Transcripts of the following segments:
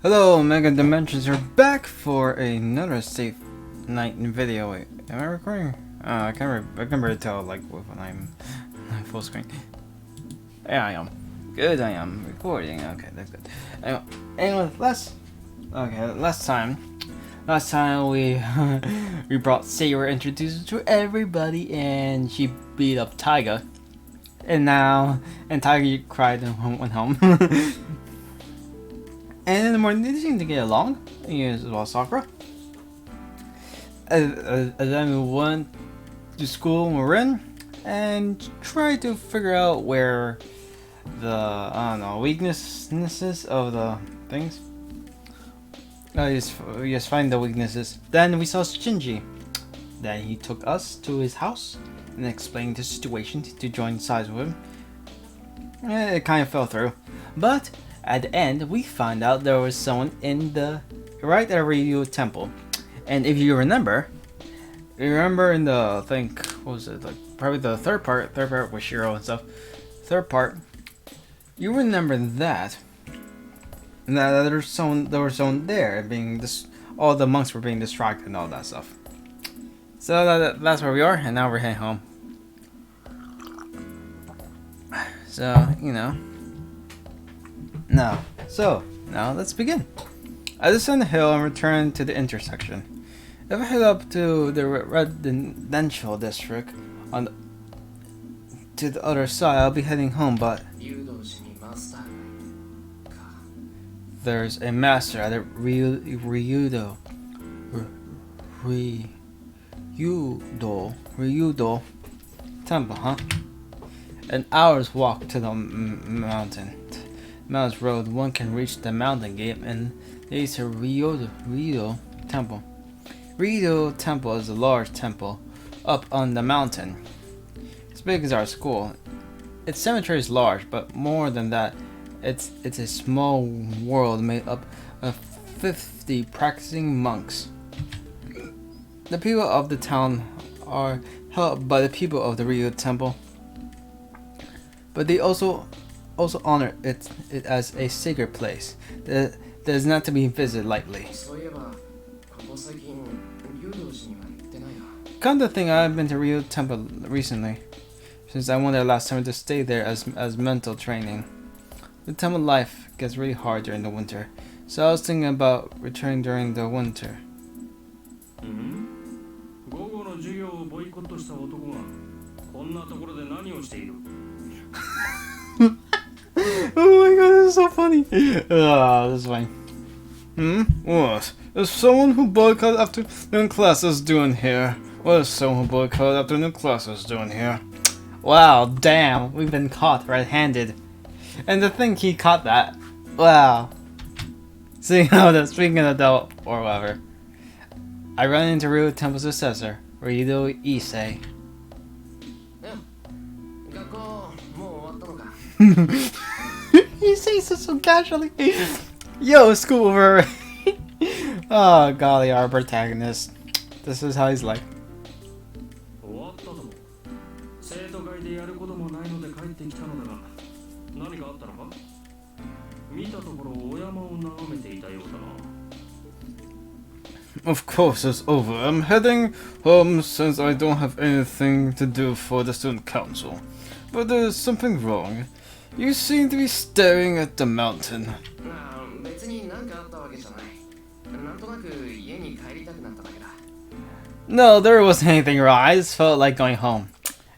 Hello, Mega Dimensions are back for another safe night video. Wait, am I recording? I can really tell like when I'm full screen. Yeah, I am. Good, I am recording. Okay, that's good. Anyway, last time we we brought Saber, introduced her to everybody, and she beat up Taiga. And Tiger cried and went home. And in the morning, they seem to get along. As well, Sakura. And then we went to school in Marin and tried to figure out where the weaknesses of the things. Just find the weaknesses. Then we saw Shinji. Then he took us to his house and explained the situation to join sides with him. It kind of fell through, but at the end, we found out there was someone in the right at Ryu Temple, and if you remember in the what was it, like probably the third part with Shiro and stuff. Third part, you remember that there was someone there being all the monks were being distracted and all that stuff. So that's where we are, and now we're heading home. So now let's begin. I descend the hill and return to the intersection. If I head up to the residential district to the other side, I'll be heading home, but there's a master at the Ryudo temple, huh? An hour's walk to the mountain. Mountain's road, one can reach the mountain gate and there's a Ryo temple. Ryo temple is a large temple up on the mountain. It's big as our school. Its cemetery is large, but more than that, it's a small world made up of 50 practicing monks. The people of the town are helped by the people of the Ryo temple, but they also honor it as a sacred place that is not to be visited lightly. Come to think, I've been to Ryo Temple recently, since I went there last summer to stay there as mental training. The temple life gets really hard during the winter, so I was thinking about returning during the winter. Oh my god, this is so funny. This is fine. What? Is someone who boycotted afternoon classes doing here? What is someone who boycotted afternoon classes doing here? Wow, damn, we've been caught red-handed. And to think he caught that. Wow. Speaking of that, or whatever. I run into Ryo Temple's successor, Ryo Issei. He says it so casually. Yo, school over. Oh golly, our protagonist. This is how he's like. Of course it's over. I'm heading home since I don't have anything to do for the student council. But there's something wrong. You seem to be staring at the mountain. No, there wasn't anything wrong. I just felt like going home.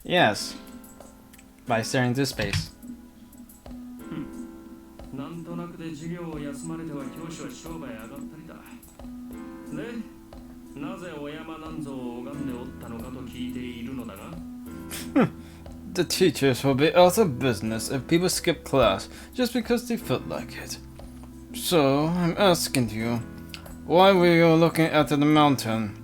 Yes. By staring into space. The teachers will be out of business if people skip class just because they felt like it. So, I'm asking you, why were you looking at the mountain?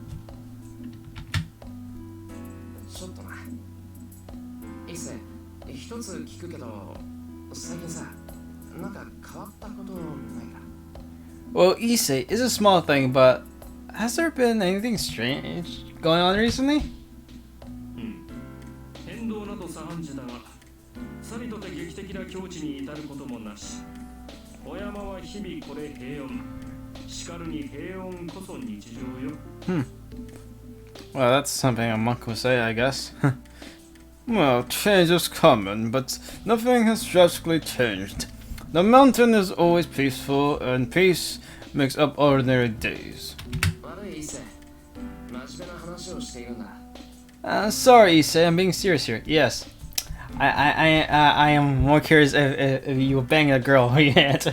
Well, Issei is a small thing, but has there been anything strange going on recently? Hmm. Well, that's something a monk would say, I guess. Well, change is common, but nothing has drastically changed. The mountain is always peaceful, and peace makes up ordinary days. Sorry, Issei, I'm being serious here. Yes. I am more curious if you were banging a girl yet.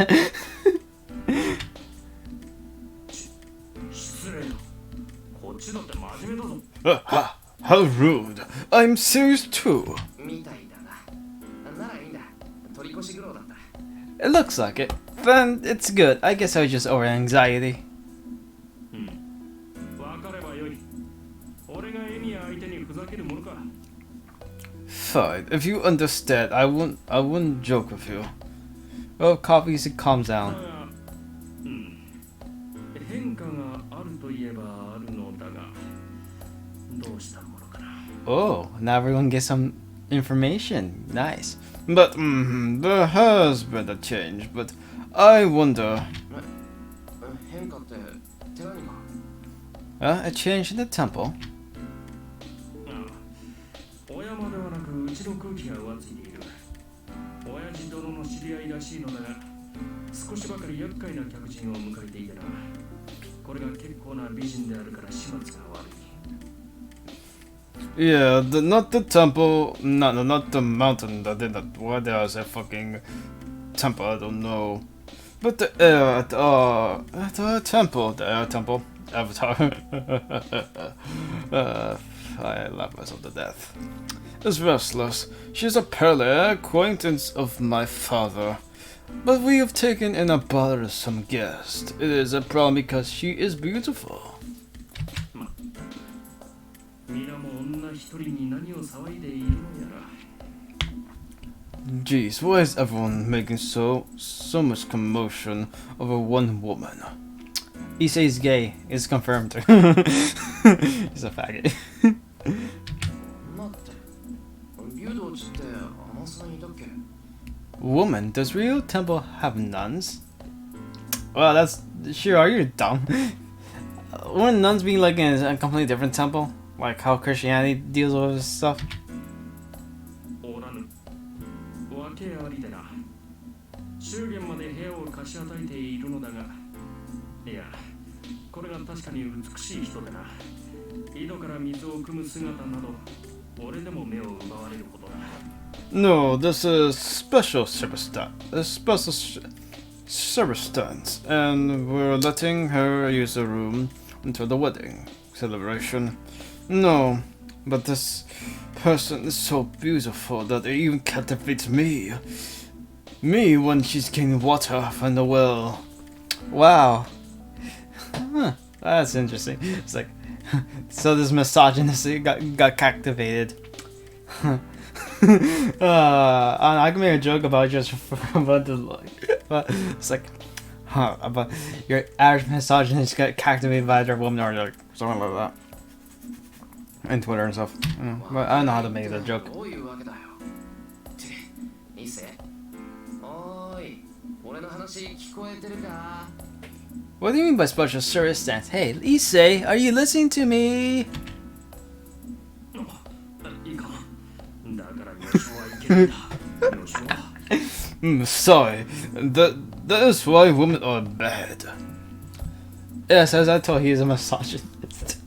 How rude. I'm serious too. It looks like it. Then it's good. I guess I was just over anxiety. Fine. If you understand, I wouldn't joke with you. Oh, coffee, calms down. Oh, now everyone gets some information. Nice. But there has been a change, but I wonder... a change in the temple? Yeah, not the temple, no, not the mountain that did that. Why there was a fucking temple, I don't know. But the temple, the air temple, Avatar. I laugh myself to death. Is restless. She's apparently an acquaintance of my father. But we have taken in a bothersome guest. It is a problem because she is beautiful. Jeez, why is everyone making so much commotion over one woman? Issei's gay. It's confirmed. He's a faggot. Woman, does Rio Temple have nuns? Well, that's sure. Are you dumb? Wouldn't nuns be like in a completely different temple, like how Christianity deals with this stuff? No, this is special circumstance, and we're letting her use the room until the wedding celebration. No, but this person is so beautiful that it even captivates me. Me when she's getting water from the well. Wow. Huh, that's interesting. It's like, so this misogynist got captivated. I can make a joke about just about the like, but it's like, about your average misogynist got captivated by their woman or like something like that. And Twitter and stuff. But I don't know how to make that joke. What do you mean by special circumstance? Hey, Issei, are you listening to me? Sorry, that is why women are bad. Yes, as I told you, he's a misogynist.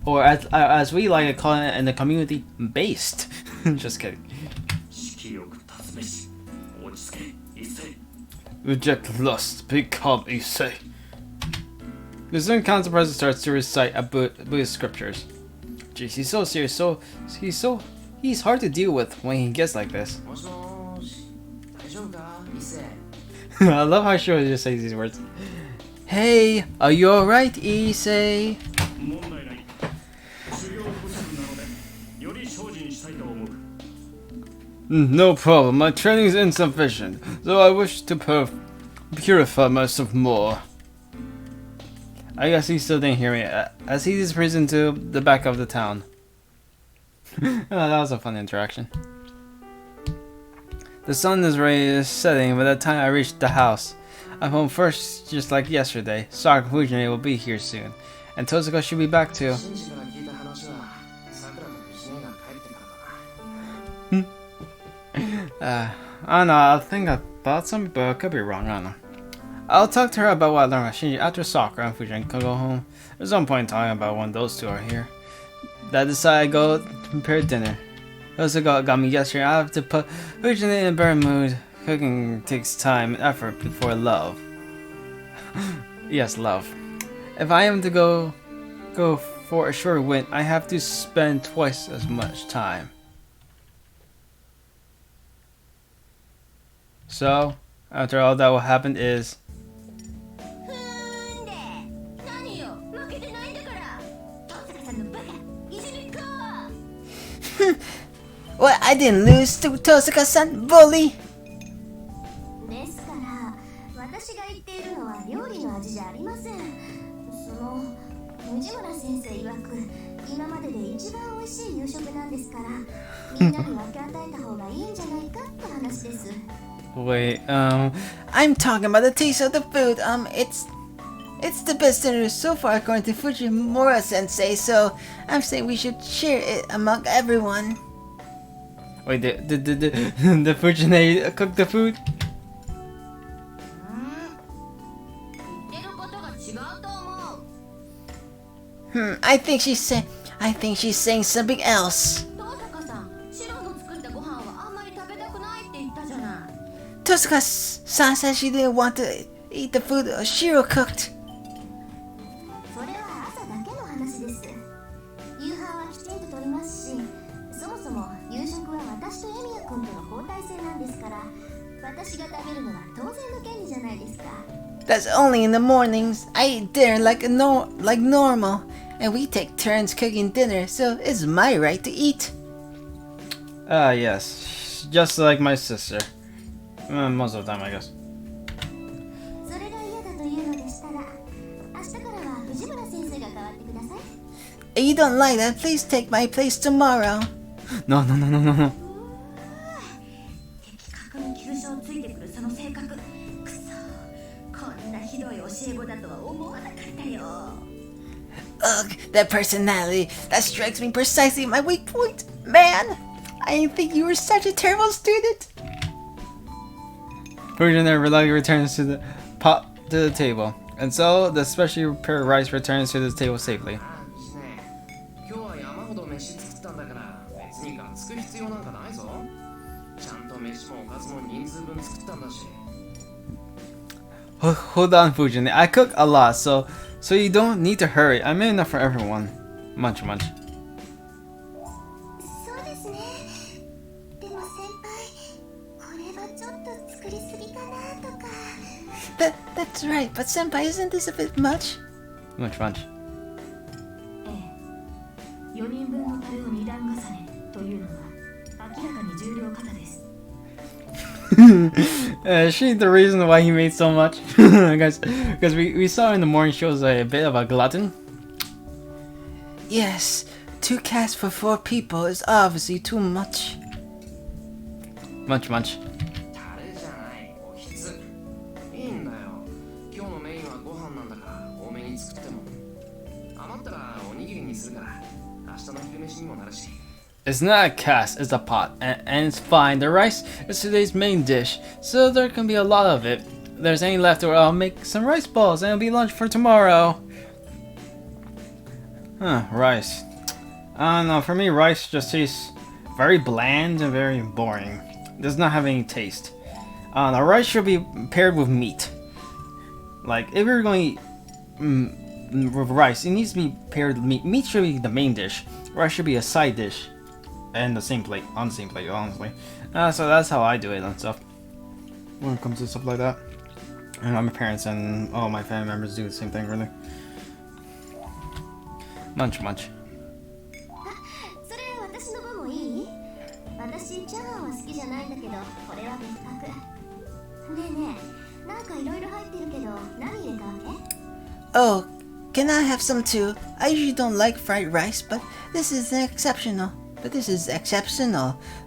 Or as we like to call it in the community, based. Just kidding. Reject lust, become Issei. The Zen council president starts to recite a Buddhist scriptures. Jeez, he's so serious, he's hard to deal with when he gets like this. I love how Shiro just says these words. Hey, are you alright, Issei? No problem, my training is insufficient, so I wish to purify myself more. I guess he still didn't hear me. As he is prison to the back of the town. Oh, that was a fun interaction. The sun is ready setting by the time I reached the house. I'm home first, just like yesterday. Soccer Fujine will be here soon. And Totsuka should be back too. I don't know, I think I thought something, but I could be wrong, I don't know. I'll talk to her about what I learned from Shinji after Sakura and Fujin can go home. There's no point in talking about when those two are here. That decided I go prepare dinner. Totsuka got me yesterday. I have to put Fujin in a better mood. Cooking takes time and effort before love. Yes, love. If I am to go for a short win, I have to spend twice as much time. So, after all that what happened is... What, I didn't lose to Totsuka-san, bully! Wait, I'm talking about the taste of the food. It's the best dinner so far according to Fujimura-sensei, so I'm saying we should share it among everyone. wait, the Fujine cooked the food? I think she's saying something else. Totsuka-san said she didn't want to eat the food Shiro cooked. That's only in the mornings. I eat dinner like normal, and we take turns cooking dinner, so it's my right to eat. Ah, yes. Just like my sister. Most of the time, I guess. If you don't like that, please take my place tomorrow. No. Ugh, that personality, that strikes me precisely my weak point. Man, I didn't think you were such a terrible student. Fujin there reluctantly returns to the table. And so, the specially prepared rice returns to the table safely. Hold on, Fujin. I cook a lot, so you don't need to hurry. I made enough for everyone. Munch. That's right, but senpai, isn't this a bit much? Munch. Is she the reason why he made so much? Because we saw in the morning shows a bit of a glutton. Yes, 2 cats for 4 people is obviously too much. Munch. It's not a cast, it's a pot, and it's fine. The rice is today's main dish, so there can be a lot of it. If there's any left over, I'll make some rice balls, and it'll be lunch for tomorrow. Rice. I don't know, for me rice just tastes very bland and very boring. It does not have any taste. The rice should be paired with meat. Like, if you're going to eat with rice, it needs to be paired with meat. Meat should be the main dish. Rice should be a side dish. And on the same plate, honestly. So that's how I do it and stuff. When it comes to stuff like that. And my parents and all my family members do the same thing, really. Munch. Oh, can I have some too? I usually don't like fried rice, but this is exceptional.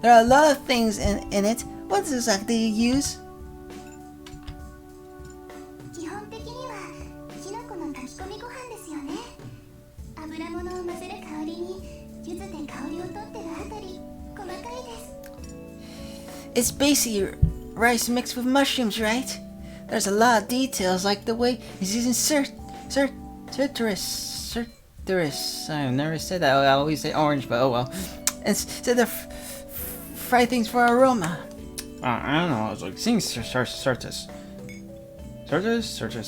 There are a lot of things in it. What exactly do you use? 炊き込みご飯ですよね。油物を混ぜる代わりに柚子で香りを取ってるあたり細かいです。 It's basically rice mixed with mushrooms, right? There's a lot of details, like the way he's using citrus. I've never said that. I always say orange, but oh well. Instead of fry things for aroma. I don't know. It's like seeing certus,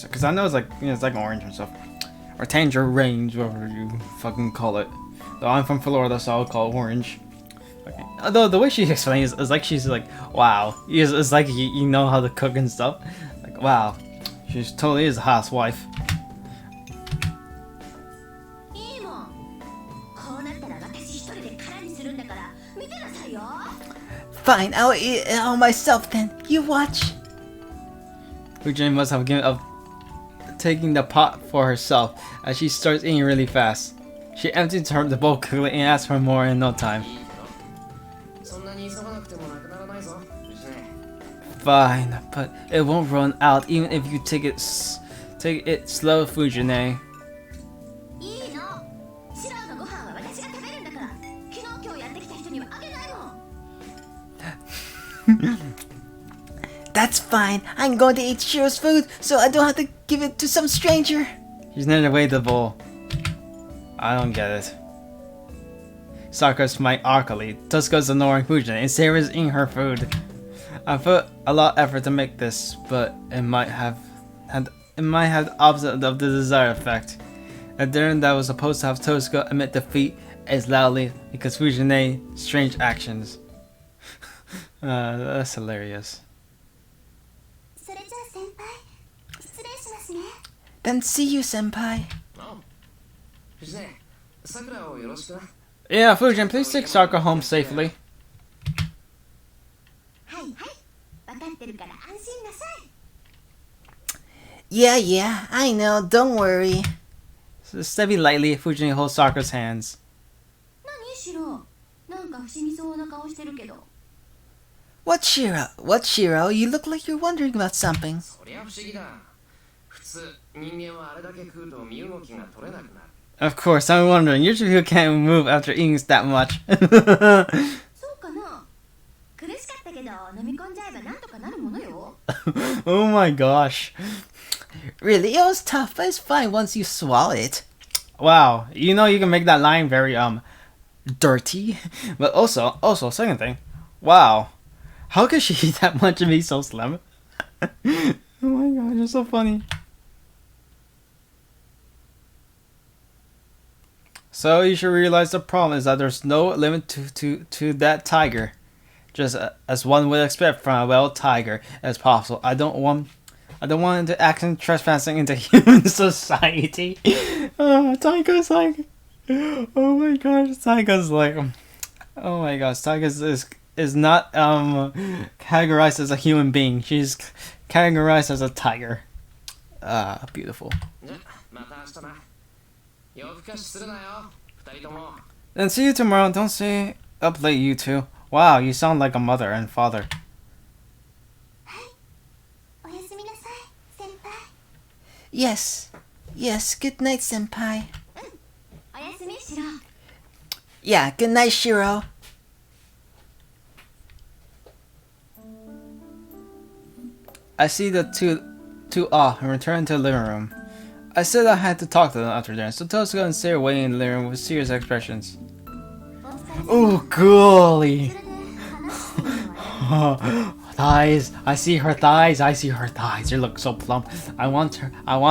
because I know it's like it's like orange and stuff, or tangerine, whatever you fucking call it. Though I'm from Florida, so I'll call it orange. Okay. Although the way she explains is like she's like, wow, it's like you know how to cook and stuff. Like wow, she totally is a housewife. Fine, I'll eat it all myself then. You watch. Fujin must have given up taking the pot for herself as she starts eating really fast. She empties the bowl quickly and asks for more in no time. Fine, but it won't run out even if you take it slow, Fujine. That's fine. I'm going to eat Shiro's food, so I don't have to give it to some stranger. She's never weighed the bowl. I don't get it. Sakura's smite awkwardly. Tuska's ignoring Fujin, and Saber's eating her food. I put a lot of effort to make this, but it might have the opposite of the desired effect. A dinner that was supposed to have Tosuka admit defeat is loudly because Fujine's strange actions. That's hilarious. Then see you, senpai. Yeah, Fujin, please take Sakura home safely. Yeah, I know, don't worry. So stepping lightly, Fujin holds Sakura's hands. What, Shiro? You look like you're wondering about something. Of course, I'm wondering. Usually people can't move after eating that much. Oh my gosh. Really, it was tough, but it's fine once you swallow it. Wow, you know you can make that line very dirty. But also second thing, wow, how could she eat that much and be so slim? Oh my gosh, it's so funny. So you should realize the problem is that there's no limit to that tiger. Just as one would expect from a wild tiger as possible. I don't want to accident trespassing into human society. Tiger's like, oh my gosh, Tiger's like, oh my gosh, Tiger is not categorized as a human being. She's categorized as a tiger. Beautiful. Then see you tomorrow. Don't stay up late, you two. Wow, you sound like a mother and father. Yes, good night, senpai. Yeah, good night, Shiro. I see the two off and return to the living room. I said I had to talk to them after dinner, so Tosuka and Sarah wait in the living room with serious expressions. Oh, golly! Thighs! I see her thighs! They look so plump. I want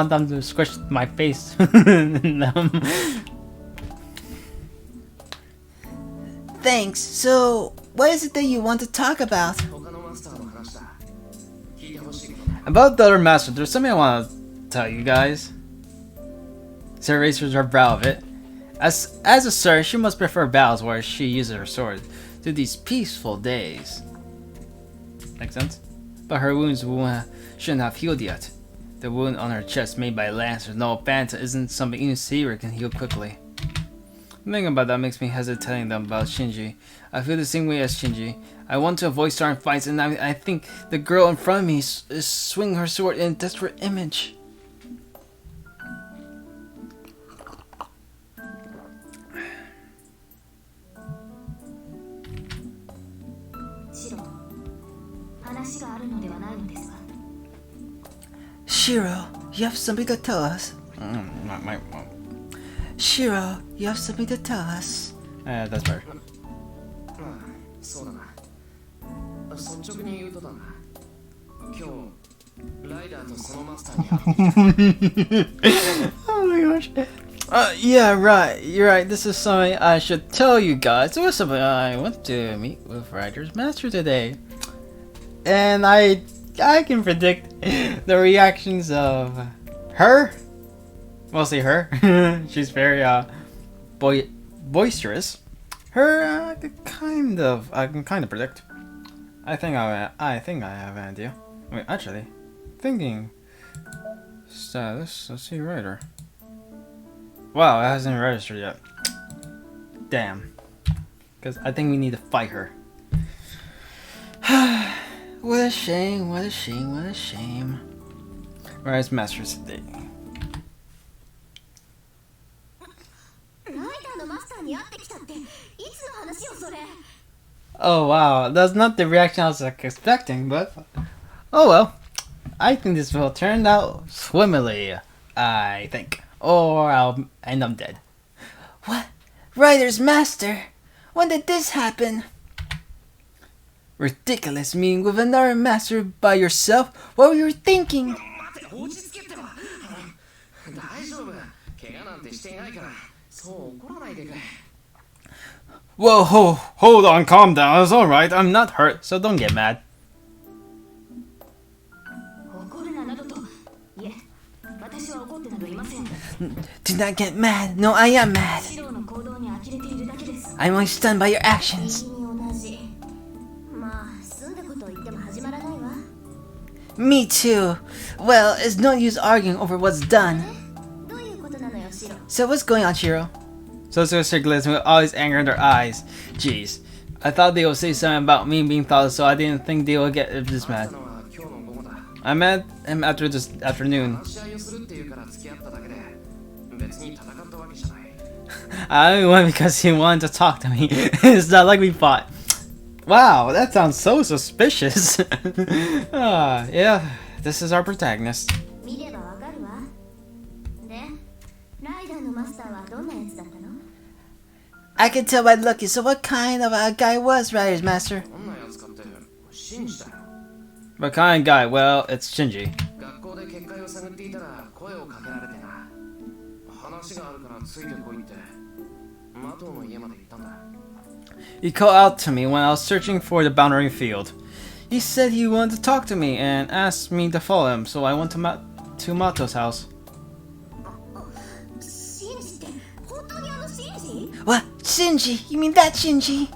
them to squish my face in them. Thanks. So, what is it that you want to talk about? About the other master, there's something I want to tell you guys. Sarah raises her brow a bit. As a sir, she must prefer battles where she uses her sword to these peaceful days. Makes sense? But her wounds shouldn't have healed yet. The wound on her chest made by Lance with no Banta isn't something even Saber can heal quickly. Thinking about that makes me hesitate telling them about Shinji. I feel the same way as Shinji. I want to avoid starting fights, and I think the girl in front of me is swinging her sword in a desperate image. Shiro, you have something to tell us. Shiro, you have something to tell us. That's better. そうだな。率直に言うとだな。今日ライダーとそのマスターに会ってきた。 Oh my gosh. Yeah, right. You're right. This is something I should tell you guys. It was something I went to meet with Ryder's master today, and I can predict the reactions of her. Mostly her. She's very boisterous. Her, I can kind of predict. I think I have an idea. Wait, actually, thinking status. Let's see, Ryder. Wow, it hasn't registered yet. Damn. Because I think we need to fight her. What a shame, what a shame, what a shame. Rise Masters today. ライダーのマスターに会ってきたっていつの話よそれ。 Oh wow, that's not the reaction I was expecting, but oh well. I think this will turn out swimmingly, I think. Or I'll end up dead. What? Ryder's master? When did this happen? Ridiculous, meeting with another master by yourself? What were you thinking? 待て、落ち着けってば。大丈夫。怪我なんてしていないから。そう怒らないでくれ。 Whoa, hold on, calm down. It's alright. I'm not hurt, so don't get mad. 怒るななどと。いえ、私は怒ってなどいません。 Do not get mad. No, I am mad. シローの行動に呆れているだけです。 I'm only stunned by your actions. 君に同じ。まあ、済んだことを言っても始まらないわ。 Me too. Well, it's no use arguing over what's done. どういうことなのよ、シロ。 So what's going on, Shiro? So glisten with all this anger in their eyes. Jeez. I thought they would say something about me being thoughtless, so I didn't think they would get this 会っ mad. たのは今日の午後だ。 I met him after this afternoon. 話し合いをするっていうから付き合っただけで、別に戦ったわけじゃない。 I only went because he wanted to talk to me. It's not like we fought. Wow, that sounds so suspicious. Yeah, this is our protagonist. 見ればわかるわ。で、ライダーのマスターはどんなやつだったの？ I can tell by looking. So what kind of a guy was Ryder's master? どんなやつかって信じたよ。 What kind of guy? Well, it's Shinji. 学校で結界を探っていたら声をかけられてな。話があるからついてこいってマトウの家まで行ったんだ。 He called out to me when I was searching for the boundary field. He said he wanted to talk to me and asked me to follow him, so I went to Mato's house. シンジって本当にあのシンジ？ What? Shinji? You mean that Shinji?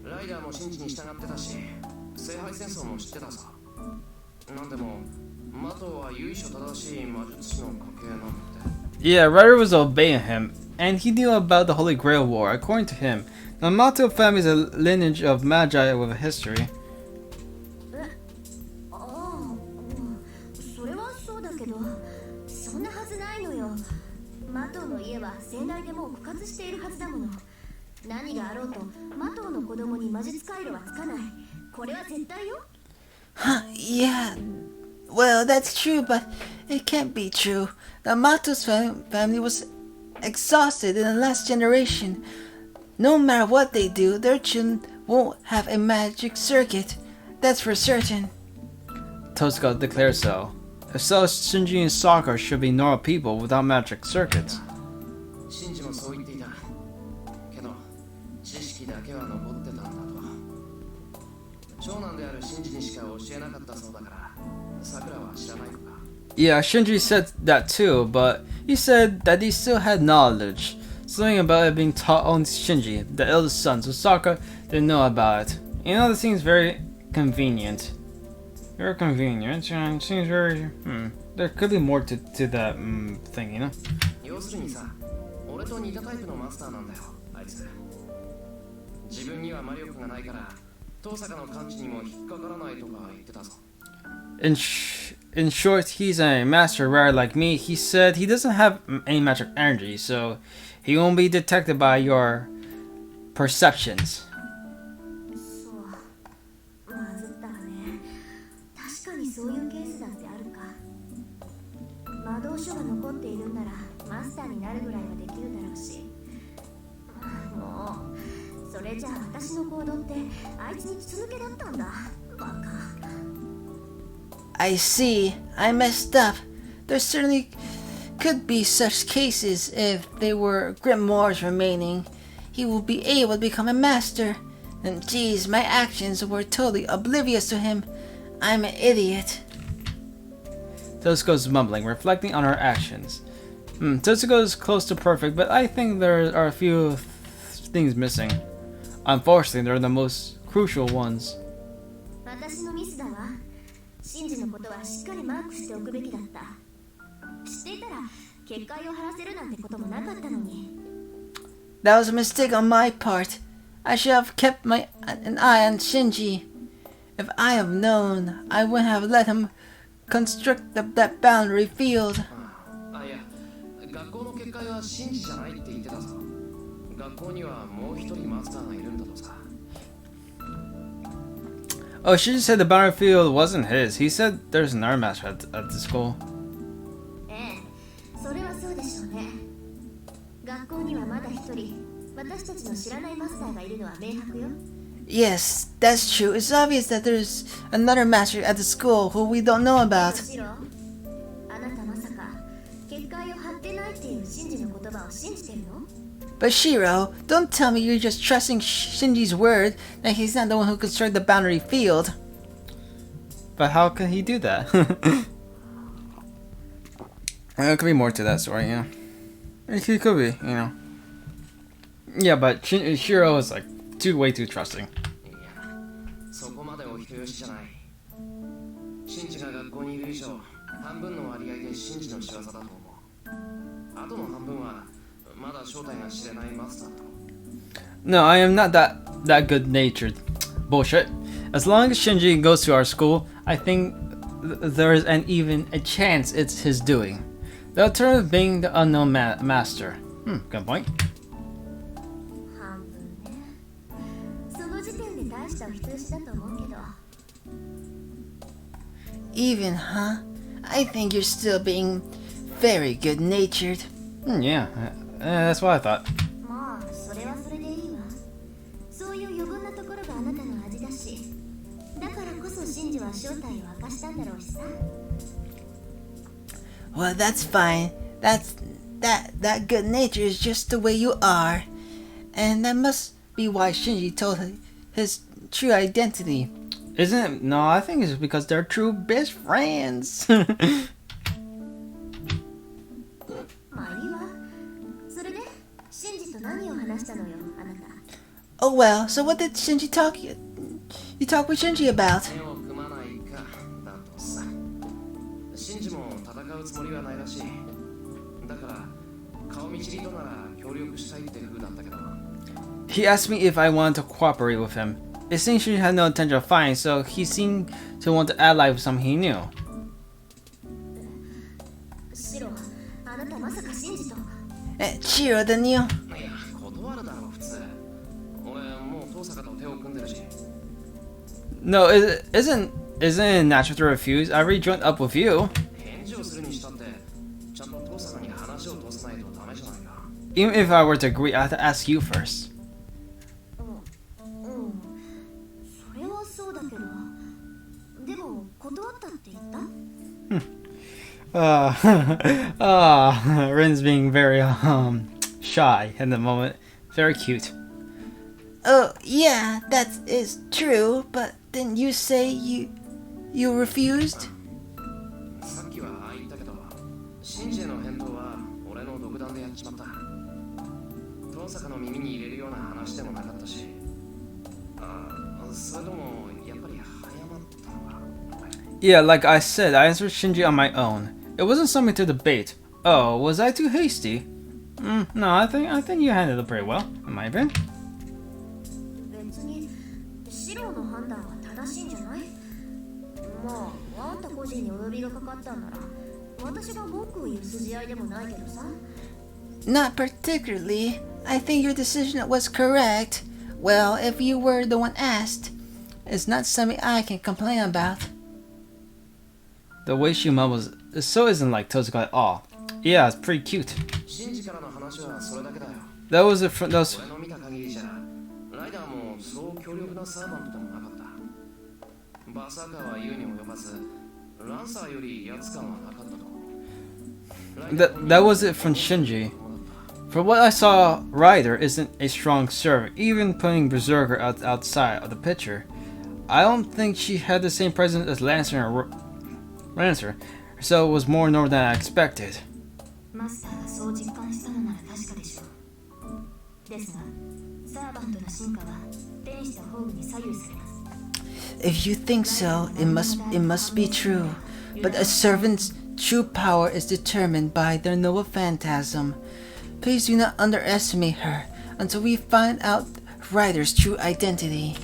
ライダーも信じに従ってたし、聖杯戦争も知ってたさ。なんでもマトウは由緒正しい魔術師の家系なんだって。 Yeah, Ryder was obeying him, and he knew about the Holy Grail War. According to him, the Mato family is a lineage of magi with a history. ああ、それはそうだけど、そんなはずないのよ。マトウの家は先代でもう枯渇しているはずだもの。何があろうと、マトウの子供に魔術回路はつかない。これは絶対よ。 Huh, yeah. Well, that's true, but it can't be true. The Matos family was exhausted in the last generation. No matter what they do, their children won't have a magic circuit. That's for certain. Tosuka declared so. If so, Shinji and Sakura should be normal people without magic circuits. 信じもそう言っていた。けど知識だけは残ってたんだと。長男である信じにしか教えなかったそうだから、さくらは知らないのか。 Yeah, Shinji said that too, but he said that he still had knowledge. Something about it being taught only to Shinji, the eldest son, so Sakura didn't know about it. You know, this seems very convenient. Very convenient, and it seems very... There could be more to that thing, you know? 要するにさ、俺と似たタイプのマスターなんだよ、あいつ。自分には魔力がないから、遠坂の感知にも引っかからないとか言ってたぞ。In short, he's a master rare like me. He said he doesn't have any magic energy, so he won't be detected by your perceptions. そう。まずったわね。確かにそういうケースだってあるか。魔導書が残っているんならマスターになるぐらいはできるだろうし。もうそれじゃあ私の行動ってあいつに筒抜けだったんだ。バカ。 I see. I messed up. There certainly could be such cases if there were grimoires remaining. He will be able to become a master. And geez, my actions were totally oblivious to him. I'm an idiot. Totsuko's mumbling, reflecting on her actions. Totsuko is close to perfect, but I think there are a few things missing. Unfortunately, they're the most crucial ones. 私のミスだわ。シンジのことはしっかりマークしておくべきだった。知っていたら結界を張らせるなんてこともなかったのに。That was a mistake on my part. I should have kept an eye on Shinji. If I have known, I wouldn't have let him construct that boundary field. あ、いや、学校の結界は真治じゃないって言ってたぞ。学校にはもう一人マスターがいるんだとさ。Oh, Shinji said the battlefield wasn't his. He said there's an arm master at the school. ええ、それはそうでしょうね。学校にはまだ一人、私たちの知らないマスターがいるのは明白よ。Yes, that's true. It's obvious that there's another master at the school who we don't know about. シロ、あなたまさか結界を張ってないっていうシンジの言葉を信じてるの？ But Shiro, don't tell me you're just trusting Shinji's word that he's not the one who constructed the boundary field. But how can he do that? There could be more to that story, yeah. It could be, you know. Yeah, but Shiro is like way too trusting. いや、そこまでお人よしじゃない。真治が学校にいる以上、半分の割合で真治の仕業だと思う。あとの半分はまだ正体が知れないマスターだろう。 No, I am not that good-natured. Bullshit. As long as Shinji goes to our school, I think there is an even a chance it's his doing. The alternative being the unknown master. Good point. 半分ね。その時点で大したお人よしだと思うけど。Even, huh? I think you're still being very good-natured. Yeah, that's what I thought. まあそれはそれでいいわ。そういう余分なところがあなたの味だし、だからこそシンジは正体を明かしたんだろうしさ。Well, that's fine. That good nature is just the way you are. And that must be why Shinji told his true identity. Isn't it? No, I think it's because they're true best friends. まあいいわ。それで、シンジと何を話したのよ、あなた。Oh well, so what did Shinji talk you talk with Shinji about? 手を組まないかだとさ。真治も戦うつもりはないらしい。だから顔見知りとなら協力したいって風だったけど。 He asked me if I wanted to cooperate with him. It seemed Shinji had no intention of fighting, so he seemed to want to ally with someone he knew. シロ、あなたまさかシンジと。Shiro, then you... いや、断るだろう普通。俺もう遠坂と手を組んでるし。 No, isn't it natural to refuse? I already joined up with you. 返事をするにしたってちゃんと遠坂に話を通さないとダメじゃないか。 Even if I were to agree, I have to ask you first. それはそうだけど。でも断ったって言った？Rin's being very shy in the moment. Very cute. Oh, yeah, that is true, but didn't you say you refused? さっきはああ言ったけど、真治への返答は俺の独断でやっちまった。遠坂の耳に入れるような話でもなかったし。それともやっぱり早まったのか。 Yeah, like I said, I answered Shinji on my own. It wasn't something to debate. Oh, was I too hasty? No, I think you handled it pretty well, in my opinion. 別にシロの判断は正しいんじゃない？まあ、あんた個人にお呼びがかかったんなら、私が文句を言う筋合いでもないけどさ。Not particularly. I think your decision was correct. Well, if you were the one asked, it's not something I can complain about. The way she mumbles so isn't like Tozuka at all. Yeah, it's pretty cute. シンジからの話はそれだけだよ。 That was it from those. 俺の見た限りじゃライダーもそう強力なサーバントでもなかった。バーサーカーは言うに及ばずランサーより威圧感はなかったと。That was it from Shinji. For what I saw, Ryder isn't a strong servant, even putting Berserker outside of the picture. I don't think she had the same presence as Lancer, so it was more normal than I expected. マスターがそう実感したのなら確かでしょう。ですが、サーバントの進化は天使とホームに左右されます。If you think so, it must be true. But a servant's true power is determined by their noble phantasm. Please do not underestimate her until we find out Ryder's true identity.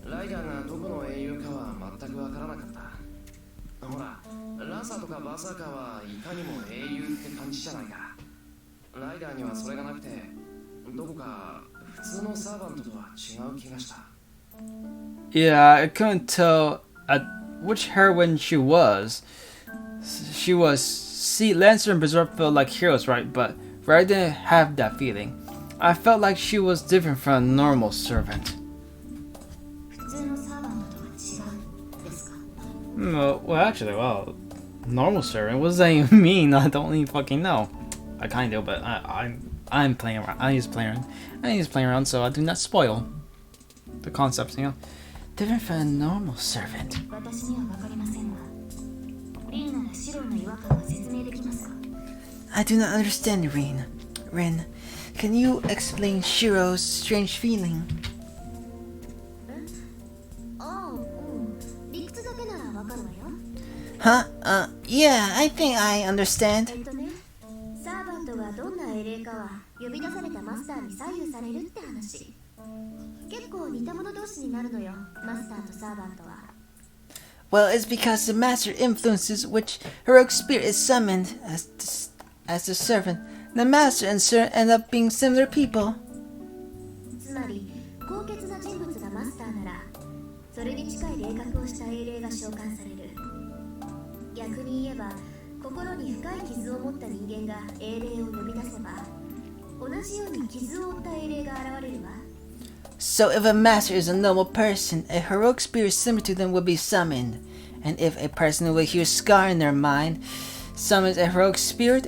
ライダーがどこの英雄かは全くわからなかった。ほら、ランサーとかバーサーカーはいかにも英雄って感じじゃないか。ライダーにはそれがなくて、どこか普通のサーバントとは違う気がした。Yeah, I couldn't tell at which heroine she was. See, Lancer and Berserk felt like heroes, right? But Ryder didn't have that feeling. I felt like she was different from a normal servant. 普通のサーバントとは違うですか？ Well, actually, normal servant. What does that even mean? I don't even fucking know. I kind of, but I'm playing around. I just playing around, so I do not spoil the concepts, you know. Different from a normal servant. 私にはわかりませんが、リンならシロの違和感は説明できますか？ I do not understand, Rin. Can you explain Shiro's strange feeling? ああ、うん。理屈だけならわかるわよ。Huh? Yeah, I think I understand. ね、サーバントがどんな英霊かは呼び出されたマスターに左右されるって話。結構似た者同士になるのよ、マスターとサーバントは。Well, it's because the master influences which heroic spirit is summoned as the servant. The master and servant end up being similar people. つまり、高潔な人物がマスターなら、それに近い霊格をした英霊が召喚される。逆に言えば、心に深い傷を持った人間が英霊を呼び出せば、同じように傷を負った英霊が現れるわ。So if a master is a noble person, a heroic spirit similar to them will be summoned. And if a person with a huge scar in their mind summons a heroic spirit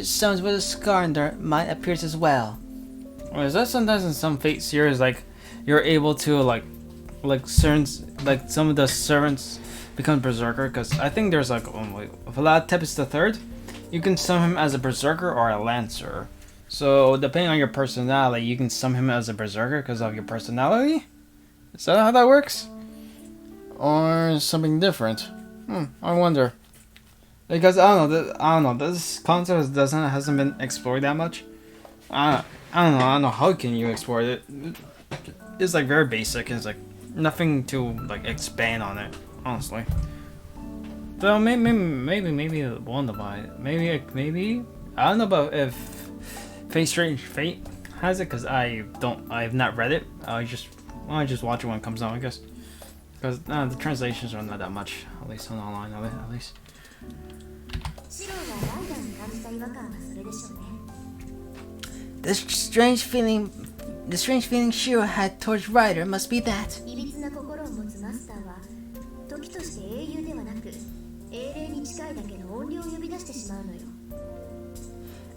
summons with a scar in their mind appears as well. Well, is that sometimes in some Fate series, like you're able to like certain some of the servants become berserker? Because I think there's like if a lot of Tempest the Third, you can summon him as a berserker or a lancer. So depending on your personality, you can summon him as a berserker because of your personality. Is that how that works, or something different? I wonder. Because I don't know. This concept hasn't been explored that much. I don't know. How can you explore it? It's like very basic. It's like nothing to like expand on it. Honestly. So maybe one of my maybe I don't know about if Strange Fate has it, because I've not read it. I just watch it when it comes out, I guess. Because the translations are not that much, at least on online of it, at least. シロがライダーに感じた違和感はそれでしょうね。The strange feeling Shiro had towards Ryder must be that. いびつな心を持つマスターは、時として英雄ではなく、英霊に近いだけの怨霊を呼び出してしまうのよ。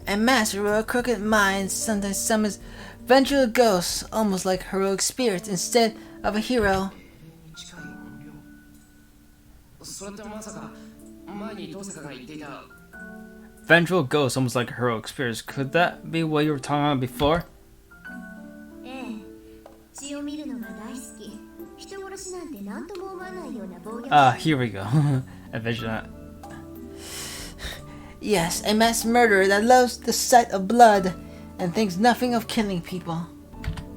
And master with a crooked mind sometimes summons vengeful ghosts, almost like heroic spirits, instead of a hero. それってまさか前にトセカが言っていた Vengeful ghosts, almost like heroic spirits. Could that be what you were talking about before? ええ、血を見るのが大好き。人殺しなんて何とも思わないような暴虐。Here we go. A vision. Yes, a mass murderer that loves the sight of blood and thinks nothing of killing people.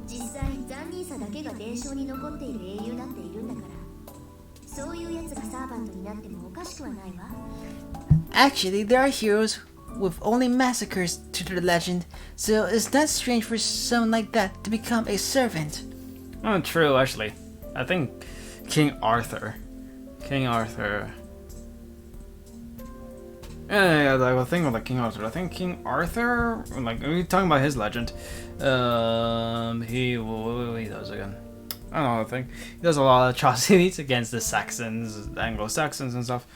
実際、残忍さだけが伝承に残っている英雄だっているんだから、そういうやつがサーバントになってもおかしくはないわ。Actually, there are heroes with only massacres to their legend, so it's not strange for someone like that to become a servant. Oh, true, actually. I think King Arthur Yeah, like the thing with like King Arthur. I think King Arthur, like, are you talking about his legend? What he does again? I don't know. I think he does a lot of atrocities against the Saxons, Anglo-Saxons, and stuff.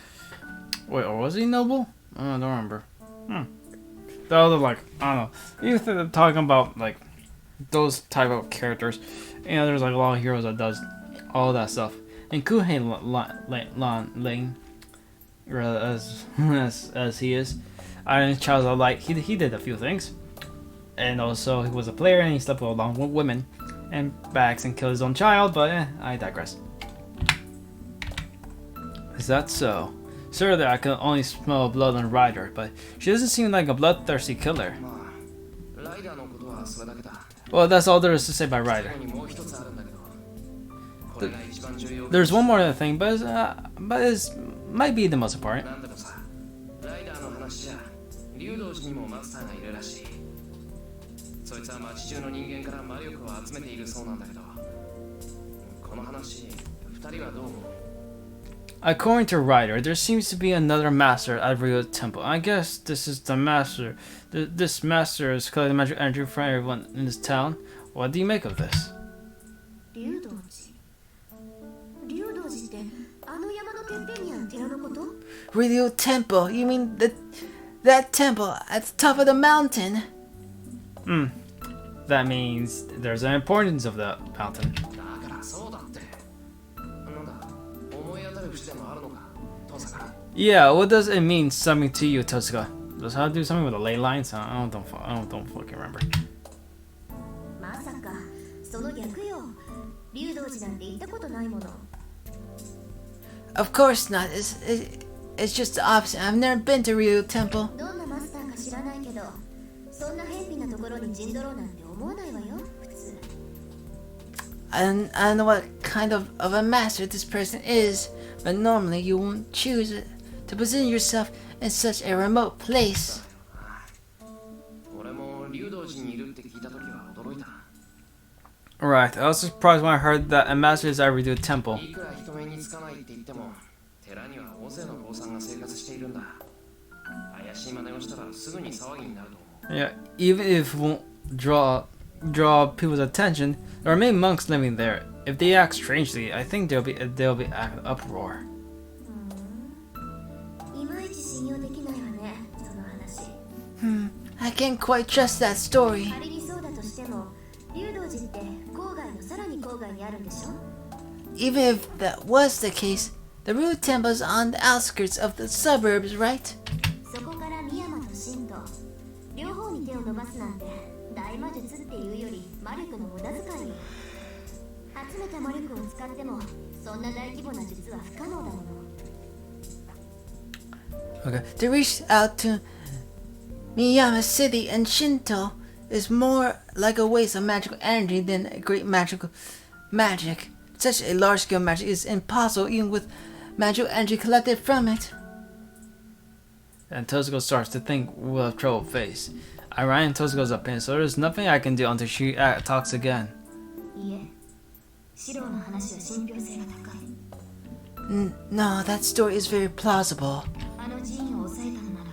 Wait, or was he noble? I don't remember. The other, like, I don't know. You're talking about like those type of characters. You know, there's like a lot of heroes that does all that stuff. And Kuhei Lane, as he is, Iron Child of Light, he did a few things, and also he was a player and he slept along with women and bags and killed his own child. But I digress. Is that so? Sir, that I can only smell blood on Ryder, but she doesn't seem like a bloodthirsty killer. まあライダーのことはそれだけだ。 Well, that's all there is to say about Ryder. 最後にもう一つあるんだけど、これが一番重要。 There's one more other thing, but it might be the most important. なんでもさ、ライダーの話じゃ、竜道寺にもマスターがいるらしい。そいつは町中の人間から魔力を集めているそうなんだけど、この話、二人はどう思う？ According to Ryder, there seems to be another master at Rio Temple. I guess this is the master. This master is collecting magic energy from everyone in this town. What do you make of this? 竜道寺ってあの山のてっぺんにある寺のこと？ Radio Temple. You mean that temple at the top of the mountain? That means there's an importance of the mountain. だからそうだって。なんだ、思い当たる節でもあるのか、父さん。 Yeah, what does it mean something to you, Tosuka? Does it have to do something with the ley lines? I don't fucking remember. まさかその逆よ。竜道寺なんて行ったことないもの。 Of course not. It's just the opposite. I've never been to Rio Temple. どんなマスターか知らないけど、そんな偏僻なところに陣取ろうなんて思わないわよ、普通。I don't know what kind of a master this person is, but normally you won't choose it to position yourself in such a remote place. 俺も竜道寺にいるって聞いた時は驚いた。 Right, I was surprised when I heard that a master is at Rio Temple. いくら人目につかないって言っても、寺には大勢の坊さんが生活しているんだ。怪しい真似をしたらすぐに騒ぎになると思う。 Yeah, even if it won't draw people's attention, there are many monks living there. If they act strangely, I think there'll be an uproar. いまいち信用できないわね、その話。 I can't quite trust that story. 仮にそうだとしても、竜道寺って郊外のさらに郊外にあるんでしょ？ Even if that was the case, the Rio Temple is on the outskirts of the suburbs, right? そこから深山と神道、両方に手を伸ばすなんて大魔術っていうより魔力の無駄遣いよ。集めた魔力を使ってもそんな大規模な術は不可能だもの。 Okay. To reach out to Miyama City and Shinto is more like a waste of magical energy than a great magic. Such a large-scale magic is impossible even with magical energy collected from it. And Tozuko starts to think we'll have trouble face. I ran in Tozuko's opinion, so there's nothing I can do until she talks again. いえ、シロの話は信憑性が高い。 No, that story is very plausible. あの寺院を抑えたのなら、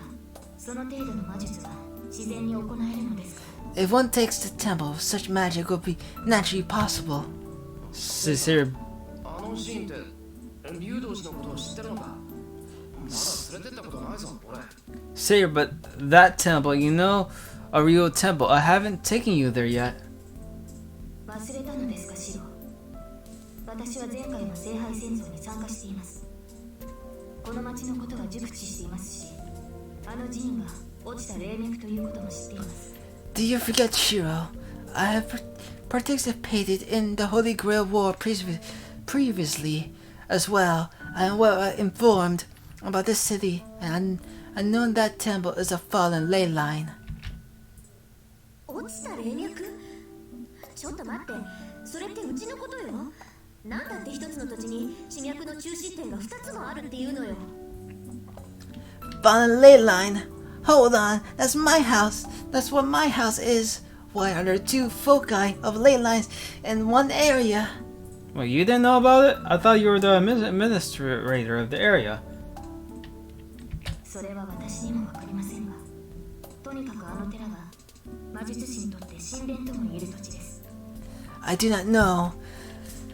その程度の魔術は自然に行えるのですから。 If one takes the temple, such magic would be naturally possible. Sincere, あのシーンって竜道寺のことを知ってるのか？まだ連れてったことないぞ、俺。 Saber, but that temple, you know, a real temple. I haven't taken you there yet. 忘れたのですか、シロ。私は前回の聖杯戦争に参加しています。この町のことは熟知していますし、あの寺院が落ちた霊脈ということも知っています。 Do you forget, Shiro? I have participated in the Holy Grail War previously as well. I am well informed about this city, and I know that temple is a fallen ley line. 落ちた霊脈？ちょっと待って、それってうちのことよ。なんだって一つの土地に地脈の中心点が2つもあるっていうのよ。 Fallen ley line? Hold on, that's my house. That's what my house is. Why are there two foci of ley lines in one area? Well, you didn't know about it? I thought you were the administrator of the area. それは私にもわかりませんが、とにかくあの寺は魔術師にとって神殿とも言える土地です。 I do not know.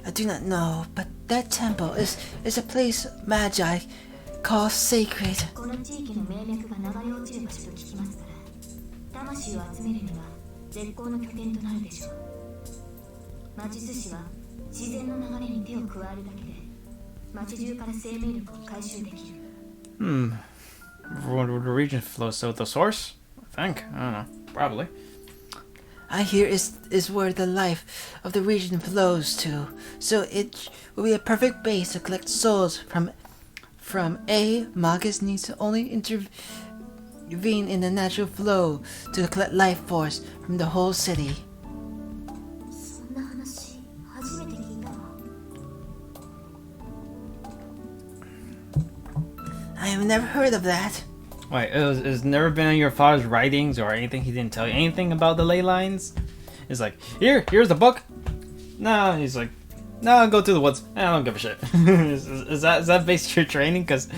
But that temple is a place Magi call sacred. この地域の命脈が流れ落ちる場所と聞きますから、魂を集めるには絶好の拠点となるでしょう。魔術師は自然の流れに手を加えるだけで街中から生命力を回収できる。Where would the region flow? So the source? I think. I don't know. Probably. I hear is where the life of the region flows to. So it will be a perfect base to collect souls from A. Magus needs to only intervene in the natural flow to collect life force from the whole city. そんな話初めて聞いたわ。 I have never heard of that. Wait, it's never been in your father's writings or anything? He didn't tell you anything about the ley lines? It's like, here's the book. No, he's like, no, go to the woods. I don't give a shit. is that based your training? Because,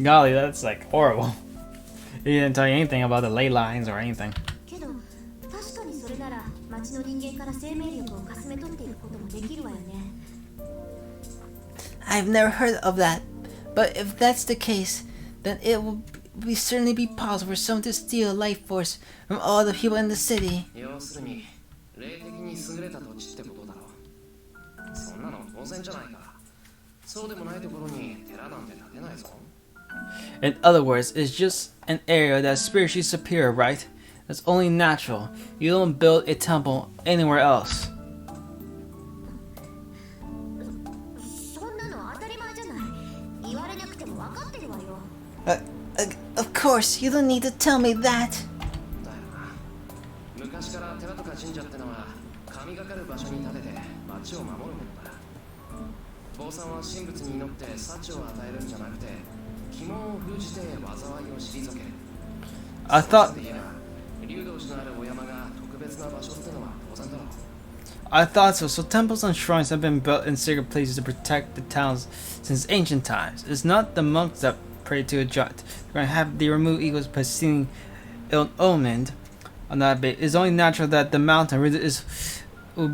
golly, that's like horrible. He didn't tell you anything about the ley lines or anything. けど確かにそれなら街の人間から生命力をかすめ取っていくこともできるわよね。 I've never heard of that. But if that's the case, then it will certainly be possible for someone to steal life force from all the people in the city. 要するに霊的に優れた土地ってことだろう。そんなの当然じゃないか。そうでもないところに寺なんて建てないぞ。 In other words, it's just an area that's spiritually superior, right? That's only natural. You don't build a temple anywhere else. そんなの当たり前じゃない。言われなくても分かってるわよ。 Of course, you don't need to tell me that. だよな。昔から寺とか神社ってのは神がかる場所に建てて町を守るものだ。坊さんは神仏に祈って幸を与えるんじゃなくて鬼門を封じて災いを退ける。 I thought 竜道寺のあるお山が特別な場所ってのは当然だろう。 I thought so. So temples and shrines have been built in sacred places to protect the towns since ancient times. It's not the monks that pray to a god. They're going to have the remove eagles by seeing ill-omened on that bit. It's only natural that the mountain really will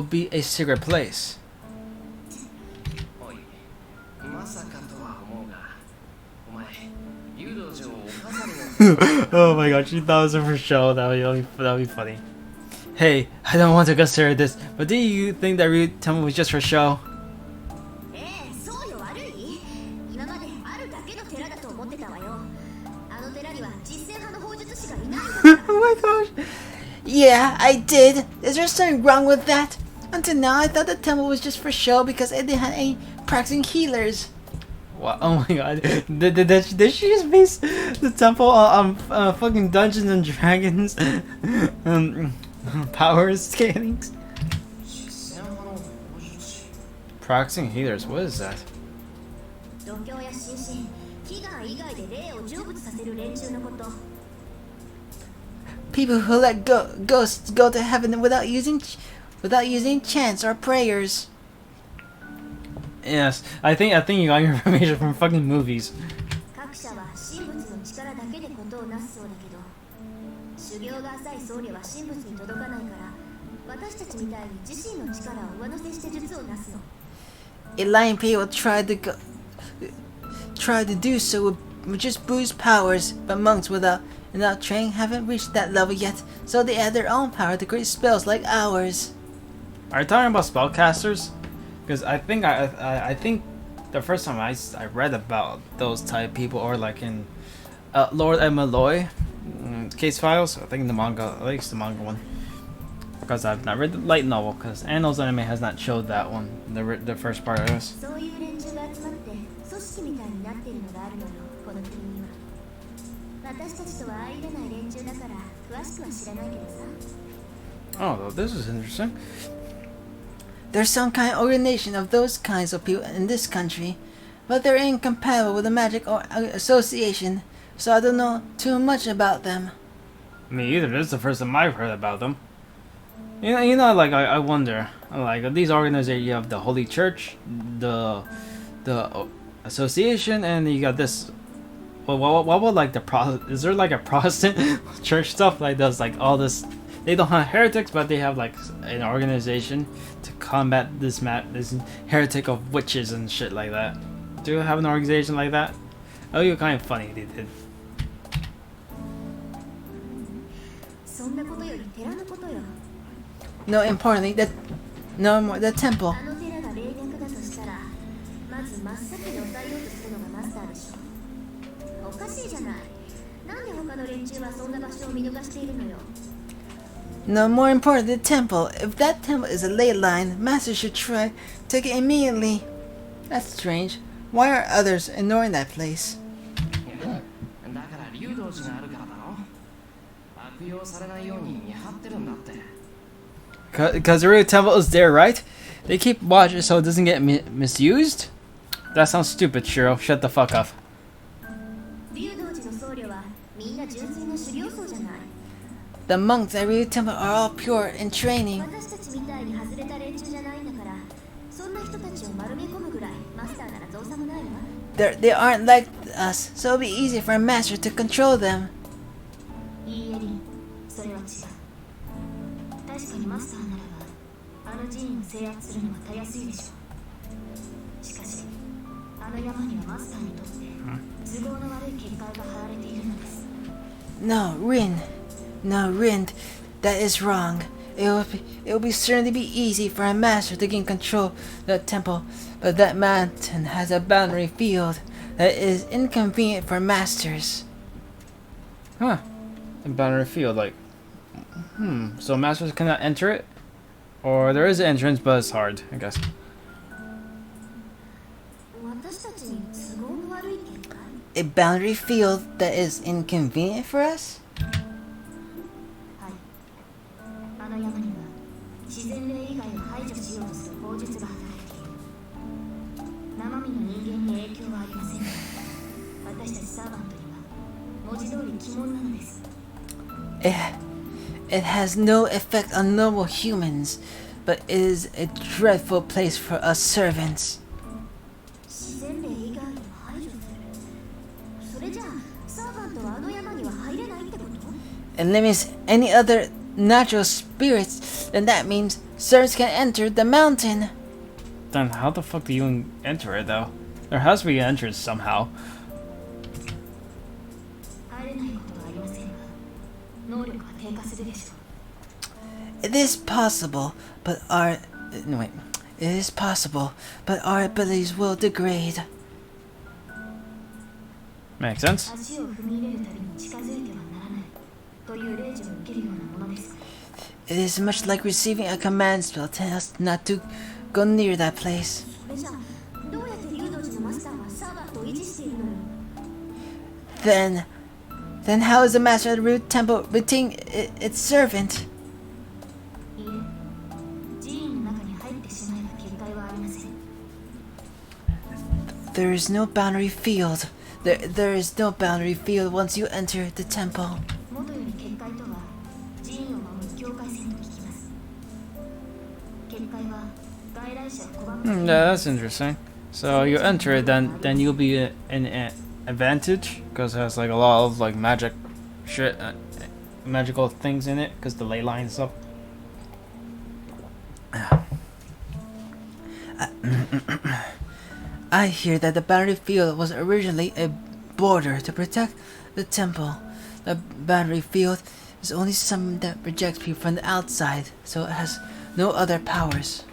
be a sacred place. おい、まさかとは思うが、お前、竜道寺をお飾りの Oh my god, she thought it was for show. That would be funny. Hey, I don't want to consider this, but do you think that Ryu Temple was just for show? そうよ。悪い。今まであるだけの寺だと思ってたわよ。あの寺には実践派の砲術師がいないんだから。 Oh my gosh. Yeah, I did. Is there something wrong with that? Until now, I thought the temple was just for show because it didn't have any practicing healers. What? Oh my god. Did she just base the temple on fucking Dungeons and Dragons power scaling? 実践派の砲術師。 Practicing healers, what is that? 度胸や心身、祈願以外で霊を成仏させる連中のこと。 People who let ghosts go to heaven without using chants or prayers. Yes, I think you got your information from fucking movies. 各社は神仏の力だけでことをなすそうだけど、修行が浅い僧侶は神仏に届かないから、私たちみたいに自身の力を上乗せして術をなすの。 Enlightened people try to do so with just boost powers, but monks without training haven't reached that level yet, so they add their own power to create spells like ours. Are you talking about spellcasters? Because I think I think the first time I read about those type of people, or like in Lord and Malloy case files, I think the manga, at least the manga one, because I've not read the light novel, because Anno's anime has not showed that one, the first part of this. そういう連中が集まって組織みたいになっているのがあるのよ、この国には。私たちとは相入れない連中だから詳しくは知らないけどさ。 Oh, this is interesting. There's some kind of organization of those kinds of people in this country, but they're incompatible with the magic association, so I don't know too much about them. Me either. This is the first time I've heard about them. You know, like I wonder, like these organizations. You have the Holy Church, the association, and you got this Well, what would like the is there like a Protestant church stuff like does like all this? They don't have heretics, but they have like an organization to combat this this heretic of witches and shit like that. Do you have an organization like that? Oh, you're kind of funny. They did. No, importantly, the temple. あの寺が霊虐だとしたら、まず真っ先に抑えようとするのがマスターでしょ。おかしいじゃない。なんで他の連中はそんな場所を見逃しているのよ。No, more important, the temple. If that temple is a ley line, Master should try to take it immediately. That's strange. Why are others ignoring that place? だから竜道寺があるからだろ。悪用されないように見張ってるんだって。Because the real temple is there, right? They keep watch it so it doesn't get misused? That sounds stupid, Shiro. Shut the fuck up. 竜道寺の僧侶はみんな純粋な修行僧じゃない。The monks at Ryu Temple are all pure in training. 私たちみたいに外れた連中じゃないんだから、そんな人たちを丸め込むぐらいマスターなら造作もないわ。They aren't like us, so it'll be easy for a master to control them. いいえりん、それは違う。確かにマスターならば、あの寺院を制圧するのはたやすいでしょう。しかし、あの山にはマスターにとって都合の悪い結界が張られているのです。No, Rin, that is wrong. It will be certainly be easy for a master to gain control of the temple, but that mountain has a boundary field that is inconvenient for masters. Huh. A boundary field, like... So masters cannot enter it? Or there is an entrance, but it's hard, I guess. 私たちに都合の悪い結界? A boundary field that is inconvenient for us? はい。あの山には自然霊以外を排除しようとする法術が働いている。生身の人間に影響はありませんが、私たちサーバントには文字通り鬼門なのです。It has no effect on normal humans, but it is a dreadful place for us servants. 自然霊以外を排除する。それじゃあサーバントはあの山には入れないってこと？ It limits any other natural spirits, then that means servants can enter the mountain. Then how the fuck do you enter it, though? There has to be an entrance somehow. 入れないことはありませんが、能力は低下するでしょう。It is possible, but our abilities will degrade. Makes sense. 足を踏み入れるたびに近づいてはならないという令状を受けるようなものです。It is much like receiving a command spell telling us not to go near that place. それじゃあどうやって竜道寺のマスターはサーバントを維持しているのよ。Then how is the master of the Root Temple retaining its servant? いいえ、寺院の中に入ってしまえば結界はありません。There is no boundary field. There is no boundary field once you enter the temple. 元より結界とは寺院を守る境界線と聞きます。結界は外来者を拒む。Yeah, that's interesting. So you enter it, then you'll be an advantage because it has like a lot of like magic shit, magical things in it because the ley line and stuff. I hear that the boundary field was originally a border to protect the temple. The boundary field is only something that rejects people from the outside, so it has no other powers.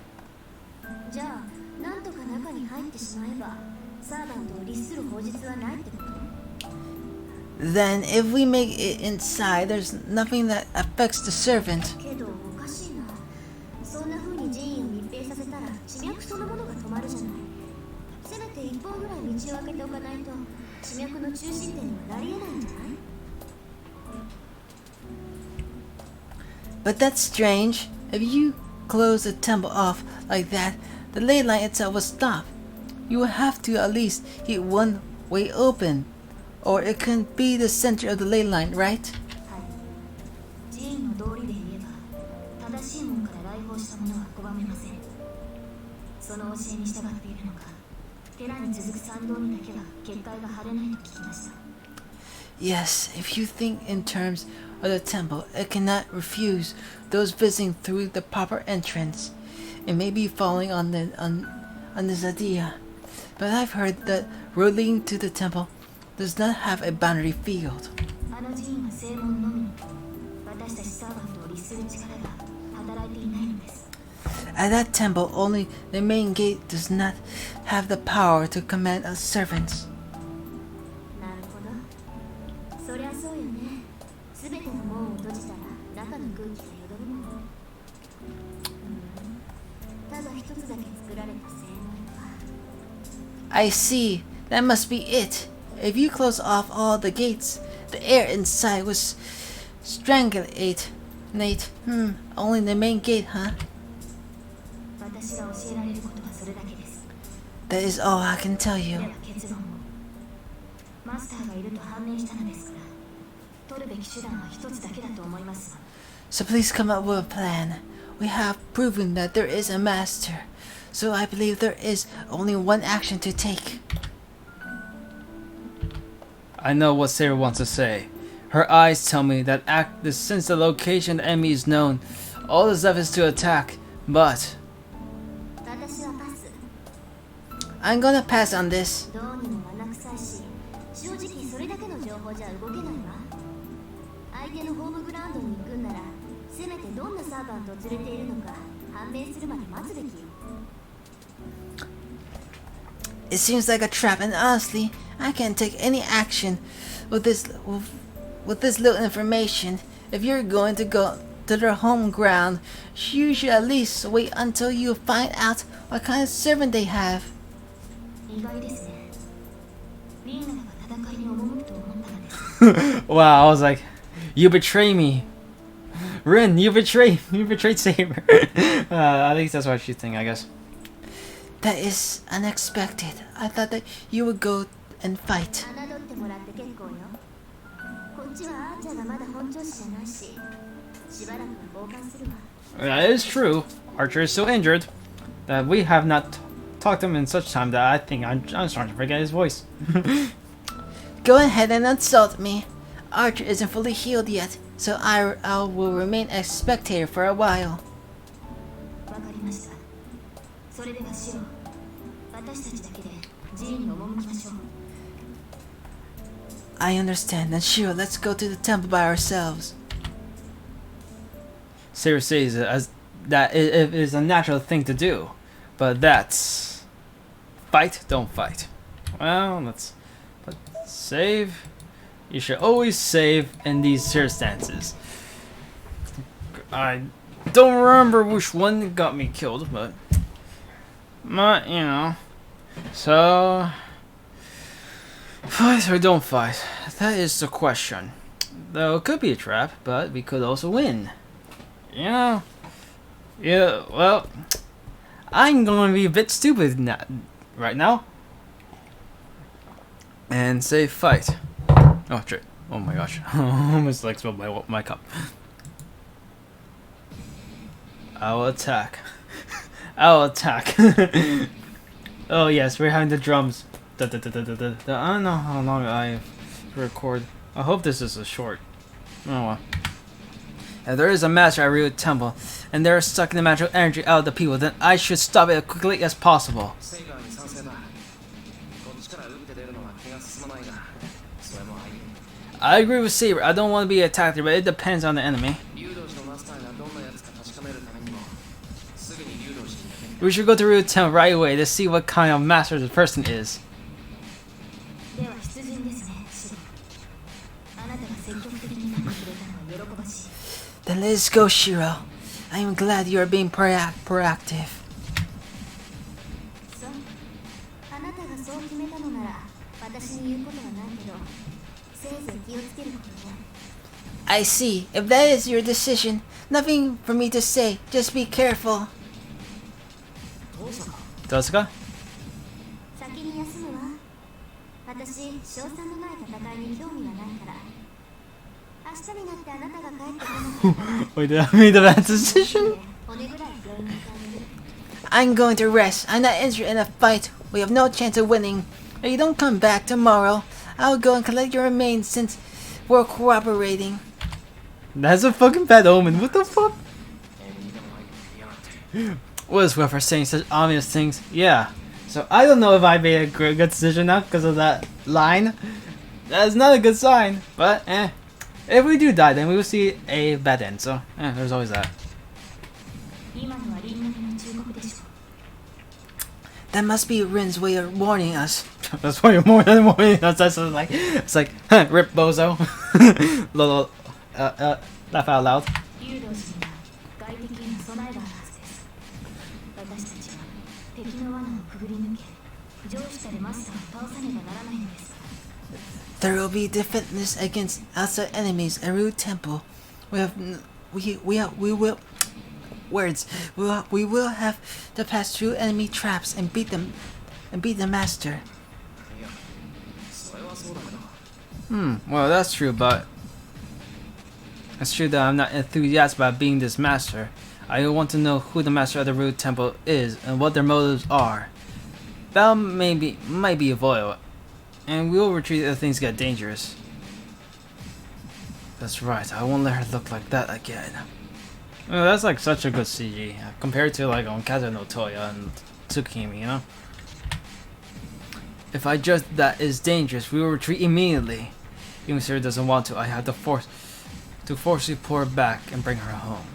じゃあなんとか中に入ってしまえばサーバントを律する法術はないってこと？ Then, if we make it inside, there's nothing that affects the servant. けどおかしいな。そんな風に寺院を密閉させたら地脈そのものが止まるじゃない。せめて一本ぐらい道を開けておかないと地脈の中心点にはなり得ないんじゃない？ But that's strange. If you close the temple off like that, the ley line itself will stop. You will have to at least keep one way open, or it couldn't be the center of the ley line, right? はい。寺院の道理で言えば正しい門から来訪した者は拒めません。その教えに従っているのか、寺に続く参道にだけは結界が張れないと聞きました。Yes, if you think in terms of the temple, it cannot refuse those visiting through the proper entrance. It may be falling on this idea, but I've heard that road leading to the temple does not have a boundary field. あの寺院は正門のみに私たちサーバントを律する力が働いていないのです。 At that temple, only the main gate does not have the power to command us servants. なるほど。そりゃそうよね。すべての門を閉じたら中の空気がよどるもの。ただ一つだけ作られた正門か。 I see. That must be it. If you close off all the gates, the air inside was strangulate. Nate, only the main gate, huh? 私が教えられることはそれだけです。 That is all I can tell で you. は結論を。マスターがいると判明したのですから、取るべき手段は一つだけだと思いますわ。 So please come up with a plan. We have proven that there is a master, so I believe there is only one action to take. I know what Saber wants to say. Her eyes tell me that since the location of the enemy is known, all that's left is to attack. But 私はパス。 I'm gonna pass on this. どうにも穴臭いし、正直それだけの情報じゃ動けないわ。相手のホームグラウンドに行くんなら、せめてどんなサーバントを連れているのか判明するまで待つべきよ。 It seems like a trap, and honestly, I can't take any action with this little information. If you're going to go to their home ground, you should at least wait until you find out what kind of servant they have. 意外ですね。リンナが戦いに赴くと思ったのです。 wow, I was like, you betray me. Rin, you betrayed Saber. At least that's what she's thinking, I guess. That is unexpected. I thought that you would go and fight. 侮ってもらって結構よ。こっちはアーチャーがまだ本調子じゃないし、しばらくは傍観するわ。 That is true. Archer is still injured. That we have not talked to him in such time that I think I'm starting to forget his voice. Go ahead and insult me. Archer isn't fully healed yet, so I will remain a spectator for a while. わかりました。それではシロ、私たちだけで寺院に赴きましょう。 I understand. Then Shiro, let's go to the temple by ourselves. Saber says that it is a natural thing to do, but that's fight, don't fight. Well, but save. You should always save in these circumstances. I don't remember which one got me killed, but you know. So fight or don't fight? That is the question. Though it could be a trap, but we could also win. You know? Yeah, well, I'm going to be a bit stupid right now. And say fight. Oh, shit. Oh my gosh. Almost like spilled my cup. I'll attack. I'll attack. Oh yes, we're having the drums. I don't know how long I record. I hope this is a short. Oh well. If there is a master at Ryu Temple, and they're sucking the magical energy out of the people, then I should stop it as quickly as possible. セイガーに賛成だ。こっちから打って出るのは気が進まないが、それも相手。 I agree with Saber. I don't want to be attacked here, but it depends on the enemy. 竜道寺のマスターがどんなやつか確かめるためにも、すぐに竜道寺に行け。 We should go to Ryu Temple right away to see what kind of master the person is. では出陣ですね、シロ。あなたが積極的になってくれたのは喜ばしい。 Then let's go, Shiro. I am glad you are being proactive. そう。あなたがそう決めたのなら、私に言うことはないけど、せいぜい気をつけることね。 I see. If that is your decision, nothing for me to say. Just be careful. どうですか? 先に休むわ。私、賞賛のない戦いに興味がないから。明日になってあなたが帰ってこなかったら Wait, did I make the bad decision? 骨ぐらい病院に行ってあげる。 I'm going to rest. I'm not interested in a fight. We have no chance of winning. If you don't come back tomorrow, I'll go and collect your remains since We're cooperating. That's a fucking bad omen. What the fuck? What is Wilfer saying such obvious things? Yeah. So I don't know if I made a good decision now because of that line. That's not a good sign. But if we do die, then we will see a bad end. So there's always that. 今のは輪廻の忠告でしょ That must be Rin's way of warning us. That's why you're more than more. That's like it's like rip bozo. Little laugh out loud. 誘導士には外敵への備えがあるはずです私たちは敵の罠をくぐり抜け上司たるマスターを倒さねばならないのです There will be defense against outside enemies and Rude Temple. We will words. We will have to pass through enemy traps and beat them, the master. いやそれはそうだけど Well, that's true, but it's true that I'm not enthusiastic about being this master. I want to know who the master of the Rude Temple is and what their motives are. Battle might be avoidable, and we will retreat if things get dangerous. That's right. I won't let her look like that again. Well, that's like such a good CG compared to like on Kazu no Toya and Tsukimi, you know. If I judge that is dangerous, we will retreat immediately. Even if Sarah doesn't want to, I have to forcefully pull her back and bring her home.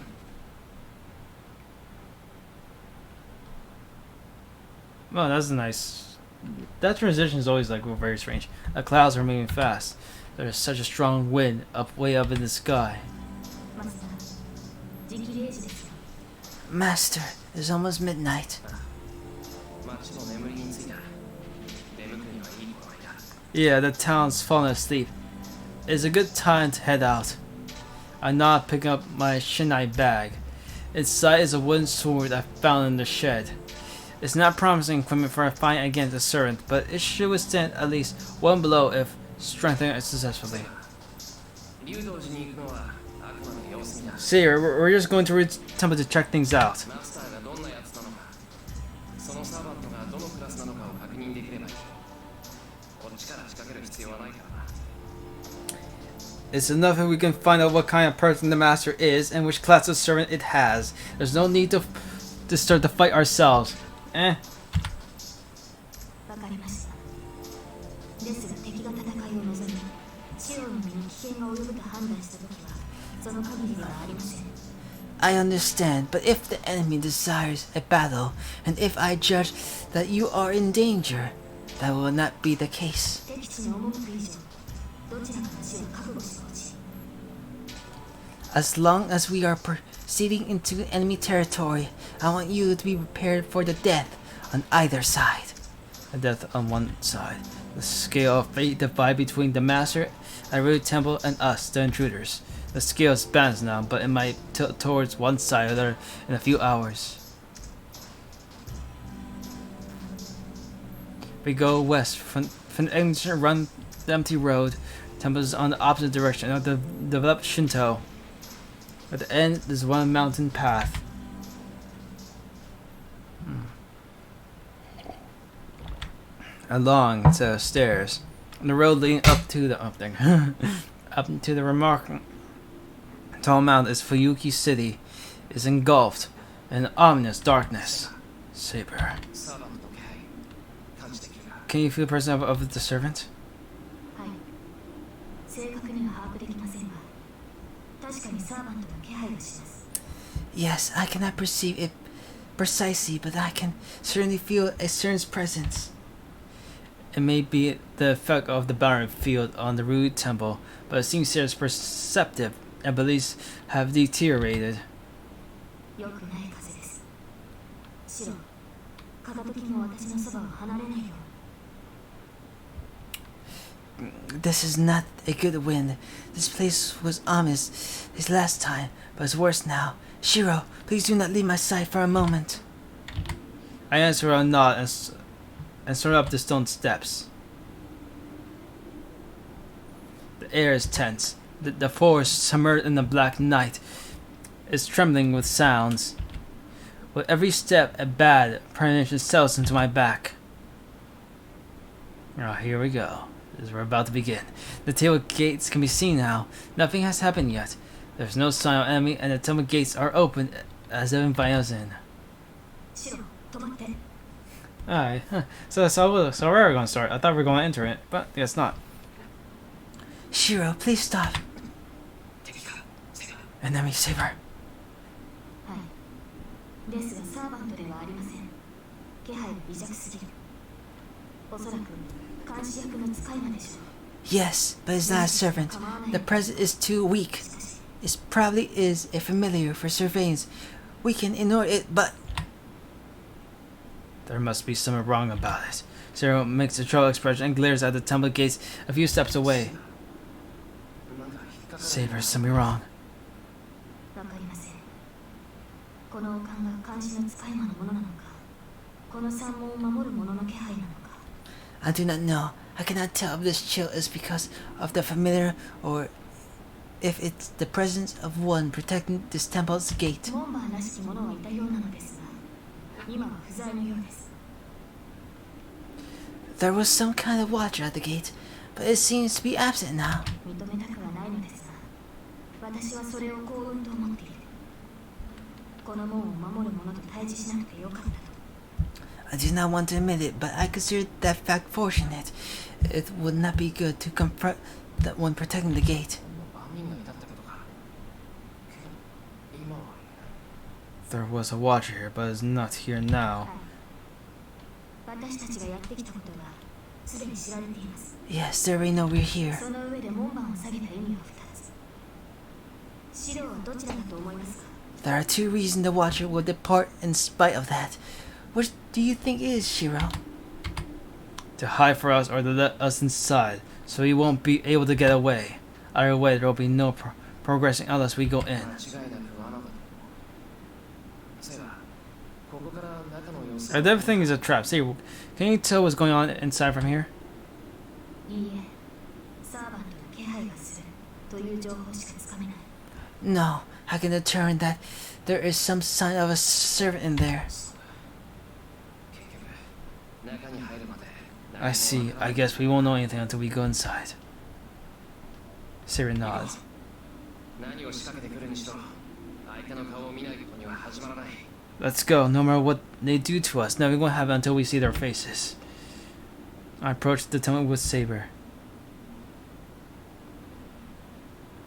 Well, that's nice. That transition is always like very strange. The clouds are moving fast. There's such a strong wind way up in the sky. マスター時期0時ですよ Master, it's almost midnight. 町の眠りについた眠くにはいい頃合いだ Yeah, the town's falling asleep. It's a good time to head out. I nod, picking up my shinai bag. Inside is a wooden sword I found in the shed. It's not promising equipment for a fight against a servant, but it should withstand at least one blow if strengthened successfully. 竜道寺に行くのはあくまで様子見だ Saber, we're just going to Rude Temple to check things out. マスターがどんなやつなのかそのサーバントがどのクラスなのかを確認できればいいこっちから仕掛ける必要はないからな It's enough if we can find out what kind of person the master is and which class of servant it has. There's no need to start the fight ourselves. わかりましたですが敵が戦いを望みシオの身に危険が及ぶと判断したときはその限りではありません I understand, but if the enemy desires a battle, and if I judge that you are in danger, that will not be the case. 敵地に赴く以上どちらかの死を覚悟してほしい As long as we are proceeding into enemy territory, I want you to be prepared for the death on either side. A death on one side. The scale of fate divide between the master at Rude Temple and us, the intruders. The scale is balanced now, but it might tilt towards one side or the other in a few hours. We go west from the ancient run the empty road. Temple is on the opposite direction of the developed Shinto. At the end, there's one mountain path. A long set of stairs. On the road leading up to the up to the remarkable tall mountain is Fuyuki City. Is engulfed in ominous darkness. Saber. サーバントの気配感じてきるが Can you feel the presence of the servant? はい正確には把握できませんが確かにサーバントの気配がします Yes, I cannot perceive it precisely, but I can certainly feel a certain presence. It may be the effect of the battlefield on the Rude Temple, but it seems Sarah's perceptive abilities have deteriorated. 良くない風ですシロ片時も私のそばを離れないよう This is not a good wind. This place was ominous this last time, but it's worse now. Shiro, please do not leave my side for a moment. I answer a nod and sort up the stone steps. The air is tense. The forest, submerged in the black night, is trembling with sounds. With every step, a bad premonition settles into my back. Oh, here we go. as we're about to begin. The temple gates can be seen now. Nothing has happened yet. There's no sign of enemy, and the temple gates are open as if inviting us in. シロ止まって。 Alright, so we're gonna start. I thought we were gonna enter it, but I guess not. Shiro, please stop. Enemy Saber. はい。ですがサーバントではありません。気配が微弱すぎる。おそらく監視役の使い魔でしょう。 Yes, but it's not a servant. The present is too weak. It probably is a familiar for surveillance. We can ignore it, but There must be something wrong about it. Zero makes a troubled expression and glares at the temple gates a few steps away. Saber, something wrong. わかりません。この王冠が監視の使い魔のものなのか、この山門を守る者の気配なのか。 I do not know. I cannot tell if this chill is because of the familiar or if it's the presence of one protecting this temple's gate. 門番らしき者はいたようなのですが、今は不在のようです。 There was some kind of watcher at the gate, but it seems to be absent now. 認めたくはないのですが、私はそれを幸運と思っている。この門を守る者と対峙しなくてよかったと。 I do not want to admit it, but I consider that fact fortunate. It would not be good to confront the one protecting the gate. 万民がいたってことか。けど今は There was a watcher here, but is not here now. 私たちがやってきたことがすでに知られています。 Yes, they already know we're here. その上で門番を下げた意味は2つ。資料はどちらだと思いますか？ There are two reasons the watcher will depart in spite of that. Which do you think it is, Shiro? To hide for us or to let us inside, so he won't be able to get away. Either way, there will be no progressing unless we go in. 間違いなく罠だと思う。セイバー、ここから中の様子。 Everything is a trap. See, can you tell what's going on inside from here? いいえ、サーバントの気配がするという情報しかつかめない。 No, I can determine that there is some sign of a servant in there. 結局中に入るまで。 I see. I guess we won't know anything until we go inside. Sarah nods. 何を仕掛けてくるにしろ、相手の顔を見ないことには始まらない。 Let's go. No matter what they do to us, nothing will happen until we see their faces. I approached the temple with Saber.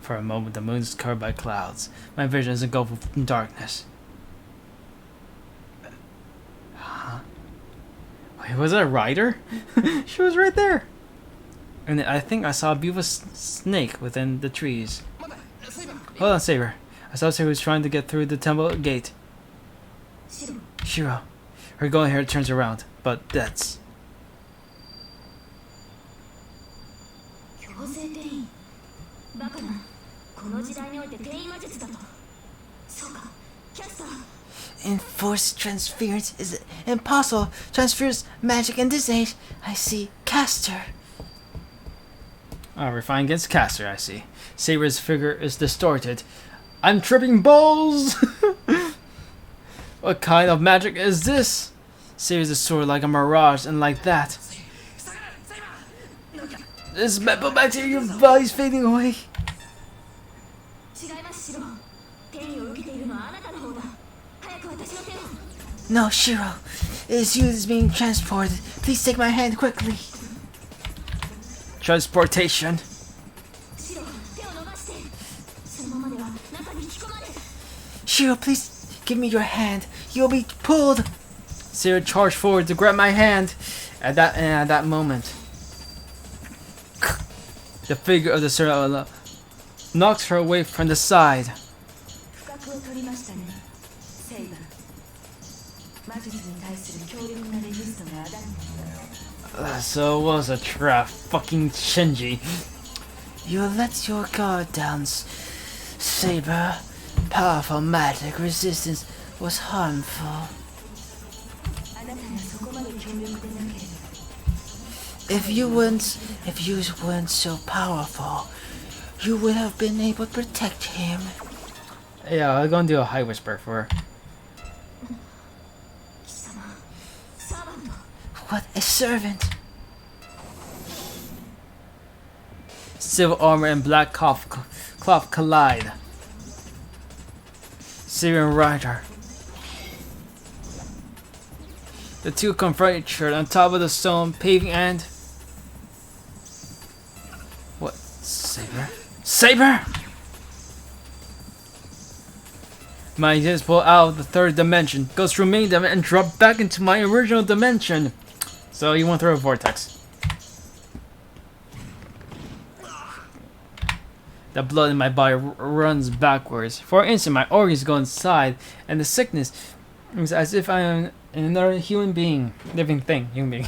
For a moment, the moon is covered by clouds. My vision is engulfed in darkness. Huh? Wait, was it a rider? She was right there. And I think I saw a beautiful snake within the trees. 待て、セイバー。 Hold on, Saber. I saw Saber was trying to get through the temple gate. シロ、 Shiro. Her golden hair turns around, but that's... 強制転移。バカな。この時代において転移魔術だと。そうか、キャスター。 Enforced transference is impossible. Transfers magic in this age. I see. Caster. We're fighting against Caster, I see. Saber's figure is distorted. I'm tripping balls! What kind of magic is this? Saber's a sword like a mirage and like that. This metal bacteria, your body's fading away. 違います、シロ。転移を受けているのはあなたの方だ。早く私の手を。 No, Shiro. It is you that is being transported. Please take my hand quickly. Transportation. シロ、手を伸ばして。そのままでは中に引き込まれる。 Shiro, please give me your hand. You'll be pulled. Saber charged forward to grab my hand. At that moment, the figure of the servant knocks her away from the side. 不覚を取りましたね、セイバー。魔術に対する強力なレジストがあだに。 So it was a trap. Fucking Shinji. You let your guard down, Saber. Powerful magic resistance was harmful. あなたがそこまで強力でなければ。 If you weren't so powerful, you would have been able to protect him. Yeah, I'm gonna do a high whisper for her. 貴様、サーバント。 What a servant! Civil armor and black cloth collide. Saber and Rider. The two confront each other on top of the stone paving and... What? Saber? Saber! My ideas pull out of the third dimension, goes through main dimension, and drop back into my original dimension. So you went through a vortex. The blood in my body runs backwards. For an instant, my organs go inside, and the sickness is as if I am another human being, living thing, human being.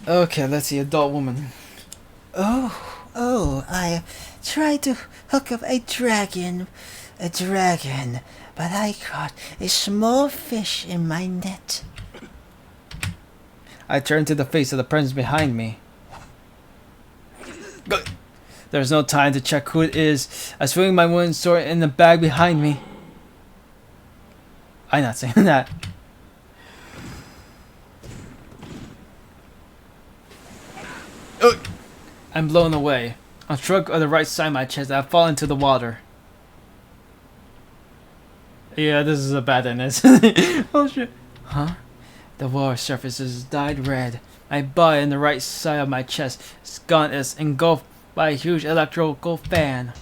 Okay, let's see, adult woman. Oh, I tried to hook up a dragon, but I caught a small fish in my net. I turn to the face of the presence behind me. There's no time to check who it is. I swing my wooden sword in the bag behind me. I'm not saying that. I'm blown away. I'm struck on the right side of my chest. I fall into the water. Yeah, this is a bad end. Oh shit. Huh? The water surface is dyed red. My body and the right side of my chest is gone as engulfed by a huge electrical fan.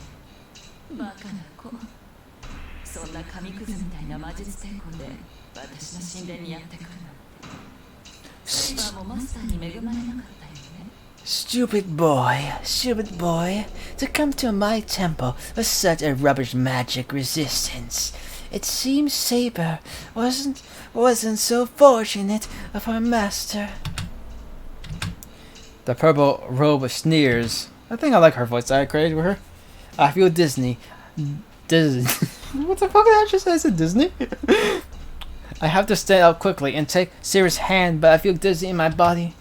Stupid boy, to come to my temple with such a rubbish magic resistance. It seems Saber wasn't so fortunate of our master. The purple robe sneers. I think I like her voice. I created with her. I feel Disney. What the fuck did I just say? I said Disney? I have to stand up quickly and take Saber's hand, but I feel dizzy in my body.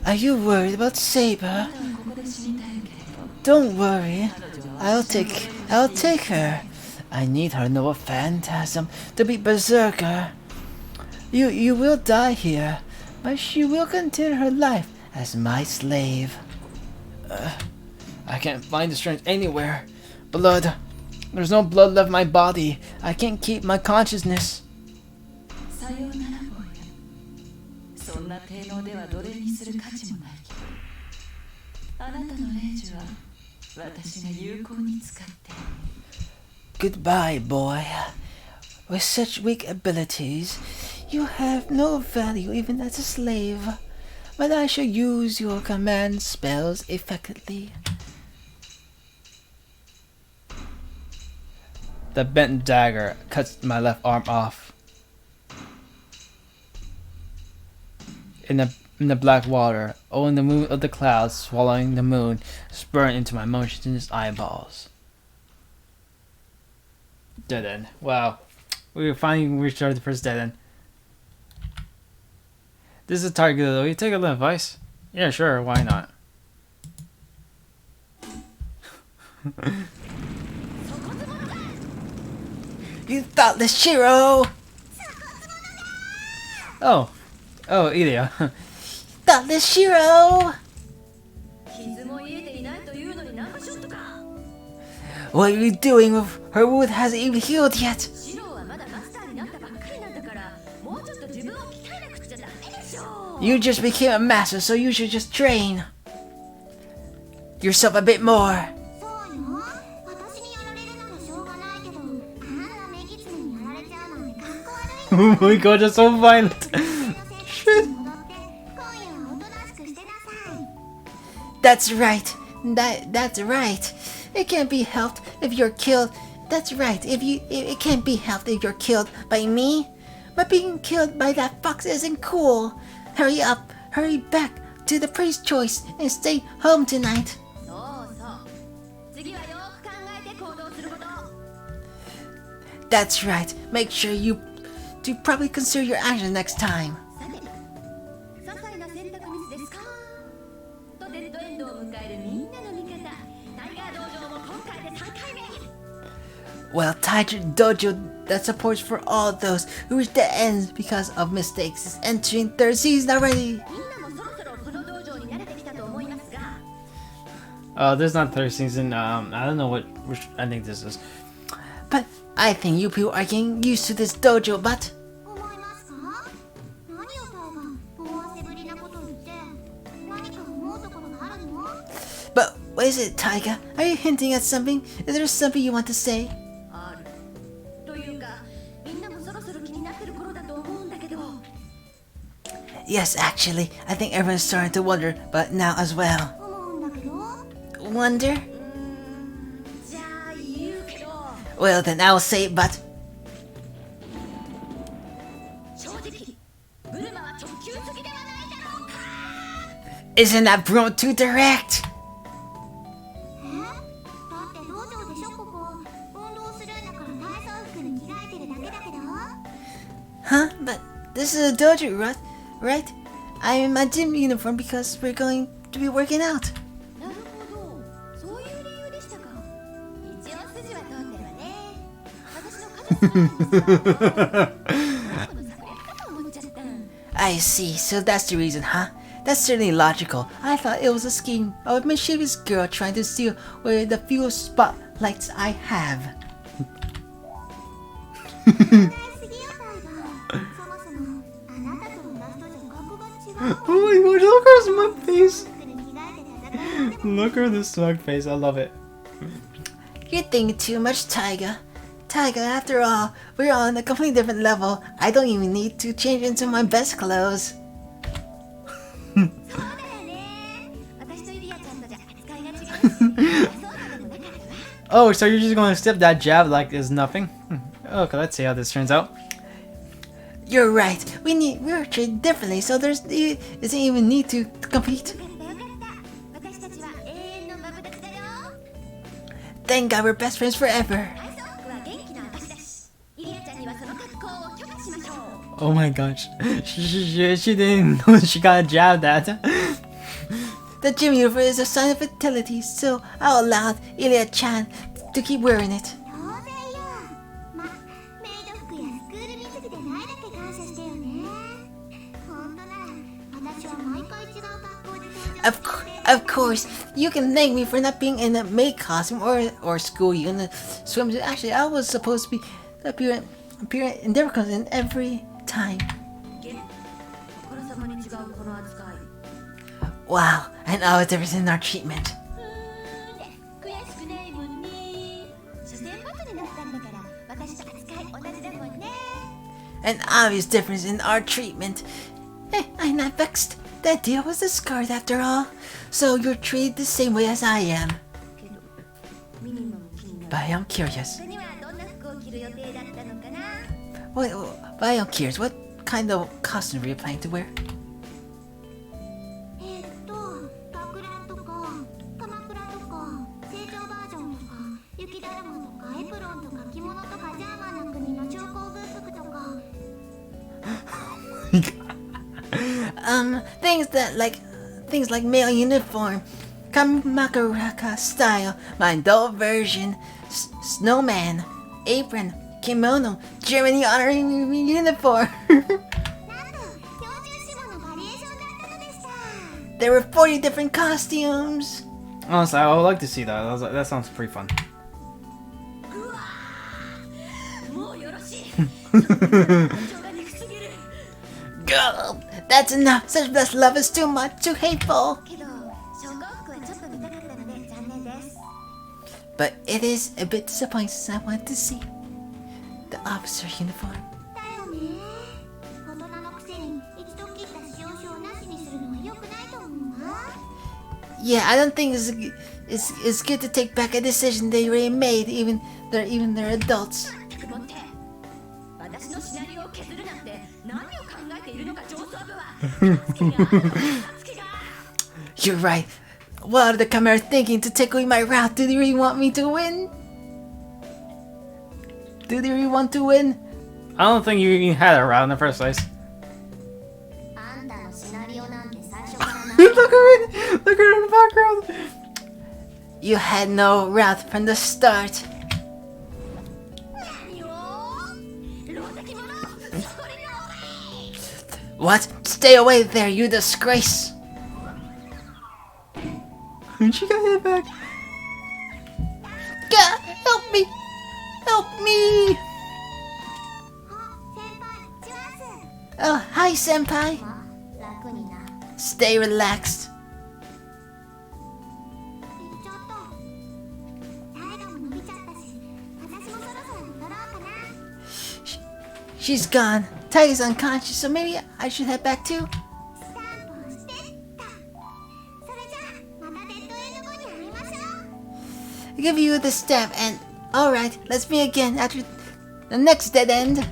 Are you worried about Saber? Don't worry. I'll take her. I need her Noah Phantasm to be Berserker. You will die here, but she will continue her life as my slave. I can't find the strength anywhere. Blood. There's no blood left in my body. I can't keep my consciousness. Goodbye, boy. With such weak abilities, you have no value even as a slave. But I shall use your command spells effectively. The bent dagger cuts my left arm off. In the black water, owing the movement of the clouds swallowing the moon, spurring into my motionless eyeballs. Dead end. Wow. We finally restarted the first dead end. This is a target though. You take a little advice? Yeah, sure, why not? You thoughtless Shiro! Oh, Ilya. Thoughtless Shiro! What are you doing with her wound hasn't even healed yet? You just became a master, so you should just train yourself a bit more. Oh my god, that's so violent. Shit. That's right. That's right. It can't be helped if you're killed. That's right. It can't be helped if you're killed by me. But being killed by that fox isn't cool. Hurry up. Hurry back to the priest's choice and stay home tonight. That's right. Make sure you do probably consider your actions next time. Well, Tiger Dojo that supports for all those who reach the end because of mistakes is entering third season already. みんなもそろそろこの道場に慣れてきたと思いますが This is not third season. I don't know which ending this is. But I think you people are getting used to this dojo, but 思いますか何をタイが思わせぶりなこと言って何か思うところがあるの but what is it, Taiga? Are you hinting at something? Is there something you want to say? あるというかみんなもそろそろ気になってる頃だと思うんだけど Yes, actually, I think everyone's starting to wonder, but now as well. 思うんだけど Wonder? じゃあ言うけど Well, then I'll say it, but 正直ブルマは直球すぎではないだろうか isn't that promo too direct? だって道場でしょここ運動するんだから体操服に着替えてるだけだけど Huh? But this is a dojo, right? I'm in my gym uniform because we're going to be working out. なるほどそういう理由でしたか一応筋は通ってるわね私の彼女さんこの策略かと思っちゃった I see, so that's the reason, huh? That's certainly logical. I thought it was a scheme of a mischievous girl trying to steal away the few spotlights I have. 考えすぎよタイガーそもそもあなたと私とじゃ格が違う Oh my gosh, look at her smug face. 服に着替えて戦っても Look at this smug face. I love it. You're thinking too much, Taiga. Taiga, after all, we're on a completely different level. I don't even need to change into my best clothes. そうだよね私とイリアちゃんとじゃ扱いが違うしそうでもなかったわ Oh, so you're just going to step that jab like it's nothing? Okay, let's see how this turns out. You're right. We're treated differently, so doesn't even need to compete. よかった私たちは永遠のマブダチだよ Thank God we're best friends forever. 体操服は元気な証だしイリアちゃんにはその格好を許可しましょう Oh my gosh. She didn't know she got jabbed at. The gym uniform is a sign of fertility, so I'll allow Ilya-chan to keep wearing it. 当然よまメイド服やスクール水着でないだけ感謝してよね本当なら私は毎回違う格好で登場 Of course, you can thank me for not being in a maid costume or school unit swimsuit. Actually, I was supposed to be appearing in different costumes every time. あからさまに違うこの扱い Wow, and all the difference in our treatment. 悔しくないもんね初戦バトになったんだから私と扱い同じだもんね An obvious difference in our treatment. I'm not vexed. That deal was discarded after all. So you're treated the same way as I am. けどミニマム気になる But I'm curious. 他にはどんな服を着る予定だったのかな But I'm curious. What kind of costume were you planning to wear? 学ランとか鎌倉とか成長バージョンとか雪だるまとかエプロンとか着物とかジャーマンの国の超高軍服とか Things like male uniform, Kamakuraka style, my adult version, snowman, apron, kimono, Germany honoring uniform. なんと標準仕様のバリエーションだったのでした There were 40 different costumes. Honestly, I would like to see that. That sounds pretty fun. うわーもうよろしい感情が憎すぎる Girl, that's enough. Such blessed love is too much, too hateful. けど昇降服はちょっと見たかったので残念です But it is a bit disappointing since I want to see the officer uniform. だよね大人のくせに一度切った使用書をなしにするのは良くないと思うわ Yeah, I don't think it's good to take back a decision they already made, even they're adults. 全くもって私のシナリオを削るなんて何を考えているのか上層部はつけがあるのかつけが You're right. What are the Chimera thinking to take away my route? Do they really want me to win? Do they really want to win? I don't think you even had a route in the first place. あんたのシナリオなんて最初からない Look at her! Look at her in the background! You had no route from the start. What? Stay away there, you disgrace! She got hit back. Gah! Help me! Help me! Oh, hi, senpai. 楽にな。 Stay relaxed. ちょっと。タイガも伸びちゃったし、私もそろそろ戻ろうかな。 She's gone. Tiger's unconscious, so maybe I should head back too. 散歩してった。それじゃあ、またデッドエンド後に会いましょう。 I give you the staff and... Alright, let's meet again after the next dead end.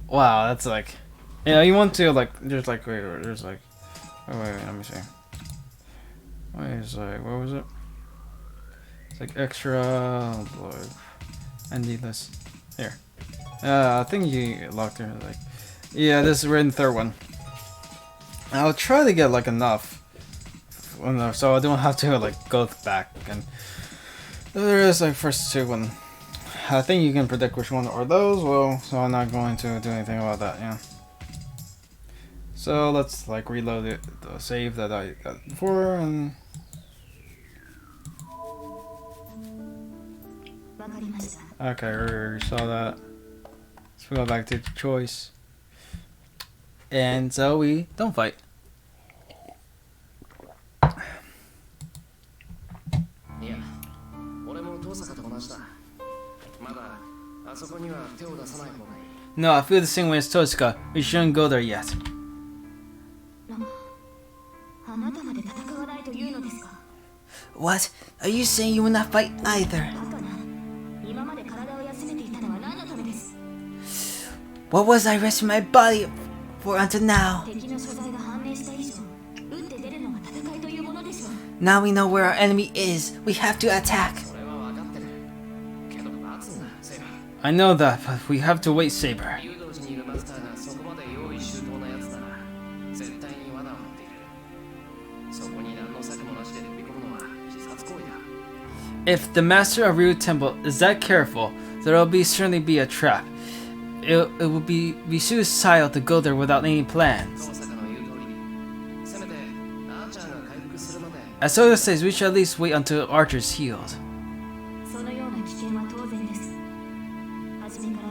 Wow, that's like, you want to like, there's like, wait, there's like, wait, let me see. Wait, it's like, what was it? It's like extra, endless. Here. I think you locked her. Like, yeah, this is written third one. I'll try to get like enough, so I don't have to like go back. And there is like first two one. I think you can predict which one are those. Well, so I'm not going to do anything about that. Yeah. So let's like reload it, the save that I got before, and わかりました。 okay, we already saw that. Let's go back to the choice, and so we don't fight. いや、俺も遠坂と同じだ。まだあそこには手を出さない方がいい。 No, I feel the same way as Tosca. We shouldn't go there yet. あなたまで戦わないというのですか。 What? Are you saying you will not fight either? だから今まで体を休めていたのは何のためです。 What was I resting my body for until now? 敵の所在が判明した以上、打って出るのが戦いというものでしょう。 Now we know where our enemy is. We have to attack. それは分かってる。けど待つんだ、セイバー。 I know that, but we have to wait, Saber. 誘導時にいるマスターがそこまで用意周到なやつなら絶対に罠を張っている。そこに何の策もなしで飛び込むのは自殺行為だ。 If the master of Ryu Temple is that careful, there will certainly be a trap. It would be suicidal to go there without any 遠 plans. 坂の言う通りせめてアーチャーが回復するまで As Oda says, we should at least wait until Archer's healed. そのような危険は当然です。初めから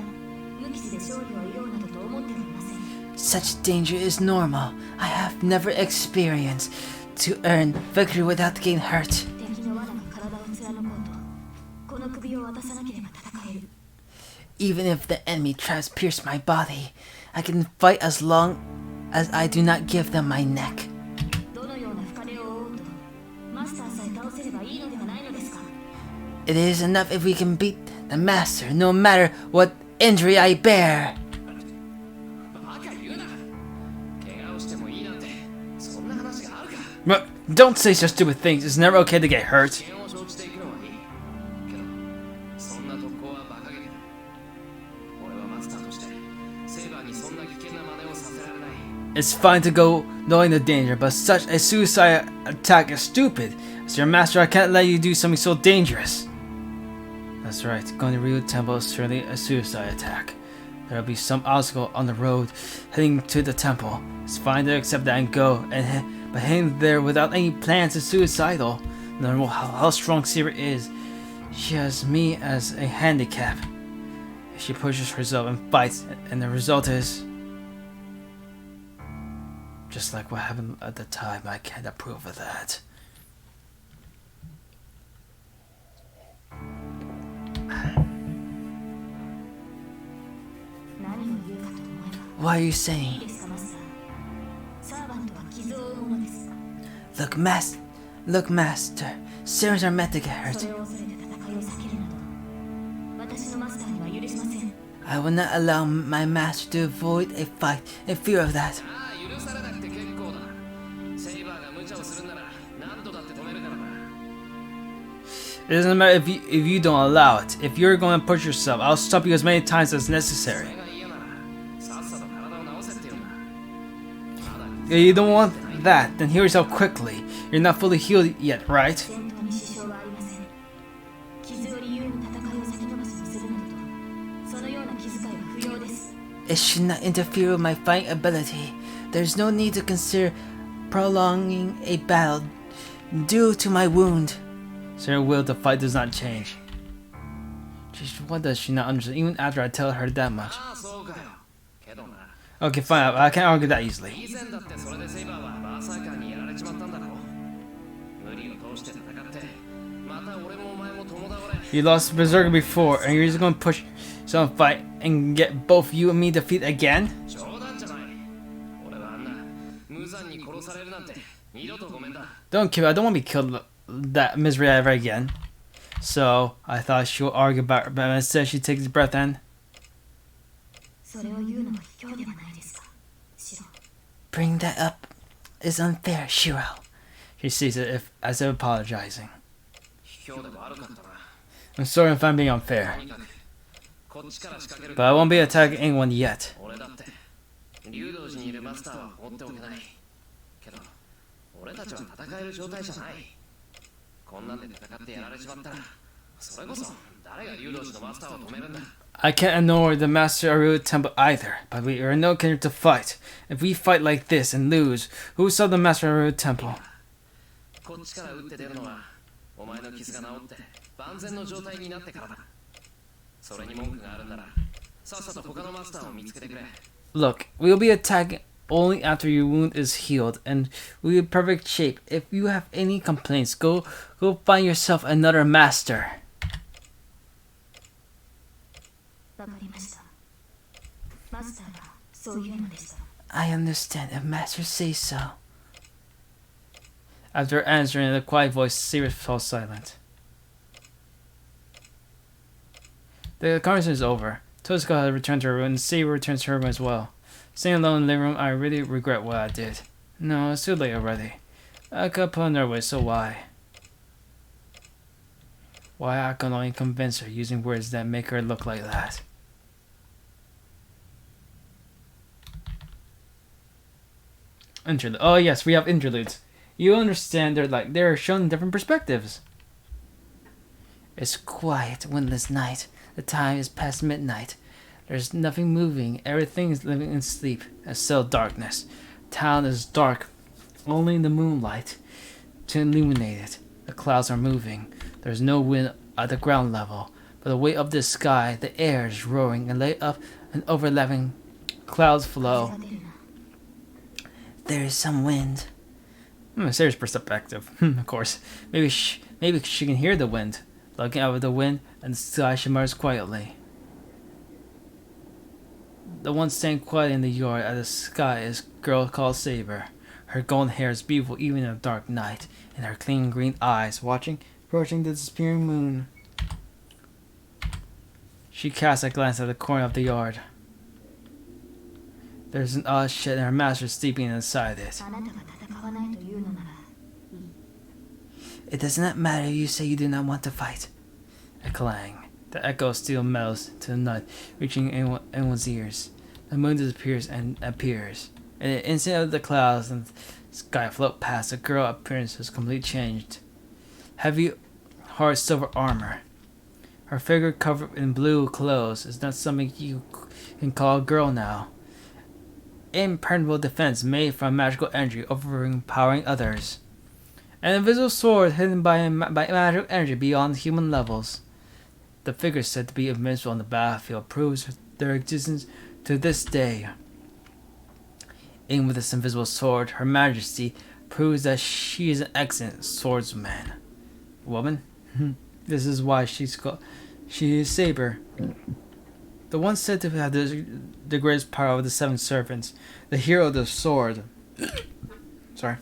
無傷で勝利を得ようなどと思ってはいません。 Such danger is normal. I have never experienced to earn victory without getting hurt. 敵の罠が体を貫こうと、この首を渡さなければ戦える。 Even if the enemy tries to pierce my body, I can fight as long as I do not give them my neck. どのような深手を負おうと、マスターさえ倒せればいいのではないのですか。 It is enough if we can beat the master, no matter what injury I bear. バカ言うな。怪我をしてもいいなんてそんな話があるか。 But don't say such stupid things. It's never okay to get hurt. 危険を承知でいくのはいい。けどそんな特攻は馬鹿げてる。俺はマスターとしてセイバーにそんな危険な真似をさせられない。 It's fine to go knowing the danger, but such a suicide attack is stupid. As your master, I can't let you do something so dangerous. That's right. Going to Ryu Temple is certainly a suicide attack. There'll be some obstacle on the road heading to the temple. It's fine to accept that and go, but heading there without any plans is suicidal. No matter how strong Saber is, she has me as a handicap. If she pushes herself and fights, and the result is just like what happened at the time, I can't approve of that. What are you いい saying? ですか、マスター。サーバントは傷を負うものです。 Look, master. Servants are meant to get そ hurt. れを恐れて戦いを避けるなど、私のマスターには許しません。 I will not allow my master to avoid a fight in fear of that. ああ許されなくて結構だ。セイバーが無茶をするなら何度だって止めるからな。 It doesn't matter if you don't allow it. If you're going to push yourself, I'll stop you as many times as necessary. それが嫌ならさっさと体を治せって言うんだ。まだ If you don't want that, then heal yourself quickly. You're not fully healed yet, right? 戦闘に支障はありません。傷を理由に戦いを先延ばしにするなどと、そのような気遣いは不要です。It should not interfere with my fighting ability. There's no need to consider prolonging a battle due to my wound. So her will to fight does not change. Jeez, what does she not understand? Even after I tell her that much. ああそうかよけどな Okay, fine. I can't argue that easily. 以前だってそれでセイバーはバーサーカーにやられちまったんだろ無理を通して戦ってまた俺もお前も共倒れ You lost Berserker before, and you're just gonna push some fight and get both you and me defeated again? 冗談じゃない俺はあんな無残に殺されるなんて二度とごめんだ Don't kill me. I don't want to be killed that misery ever again. So I thought she would argue about it, but instead she takes a breath and それを言うのは卑怯ではないですかシロ Bring that up is unfair, Shiro. she sees it as if apologizing. 卑怯でも悪かったな I'm sorry if I'm being unfair, とにかくこっちから仕掛ける but I won't be attacking anyone yet. 俺だって竜道寺にいるマスターは放っておけないけど俺たちは戦える状態じゃないこんなんで戦ってやられちまったらそれこそ誰が竜道寺のマスターを止めるんだ I can't ignore the Master Aru Temple either, but we are no kindred to fight. If we fight like this and lose, who saw the Master Aru Temple? こっちから打って出るのはお前の傷が治って万全の状態になってからだそれに文句があるんならさっさと他のマスターを見つけてくれ Look, we'll be attacking only after your wound is healed, and we'll be in perfect shape. If you have any complaints, go find yourself another master. わかりましたマスターがそういうのでした I understand if Master says so. After answering in a quiet voice, Saber fell silent. The conversation is over. Totsuka has returned to her room, and Saber returns to her room as well. Staying alone in the living room, I really regret what I did. No, it's too late already. I could put another way, so why? Why I can only convince her using words that make her look like that. Interlude. Oh yes, we have interludes. You understand they're shown different perspectives. It's quiet, windless night. The time is past midnight. There's nothing moving. Everything is living in sleep and still darkness. Town is dark, only the moonlight to illuminate it. The clouds are moving. There's no wind at the ground level, but away up the sky, the air is roaring and lay up an overlapping clouds flow. 風が出るな There is some wind. Serious perspective, of course. Maybe she can hear the wind. Looking out of the wind, and the sky shimmers quietly. The one staying quiet in the yard at the sky is a girl called Saber. Her golden hair is beautiful even in a dark night, and her clean green eyes approaching the disappearing moon. She casts a glance at the corner of the yard. There's an odd shed and her master is sleeping inside it. あなたが戦わないというのなら It does not matter if you say you do not want to fight. A clang. The echo of steel metals to the night, reaching anyone's ears. The moon disappears and appears. In an instant of the clouds and the sky float past, the girl's appearance is completely changed. Heavy, hard silver armor. Her figure covered in blue clothes is not something you can call a girl now. Impenetrable defense made from magical energy overpowering others. An invisible sword hidden by magical energy beyond human levels. The figure said to be invincible on the battlefield proves their existence to this day. Aimed with this invisible sword, Her Majesty proves that she is an excellent swordsman. Woman? This is why she is Saber. The one said to have the greatest power of the seven servants, the hero of the sword. Sorry.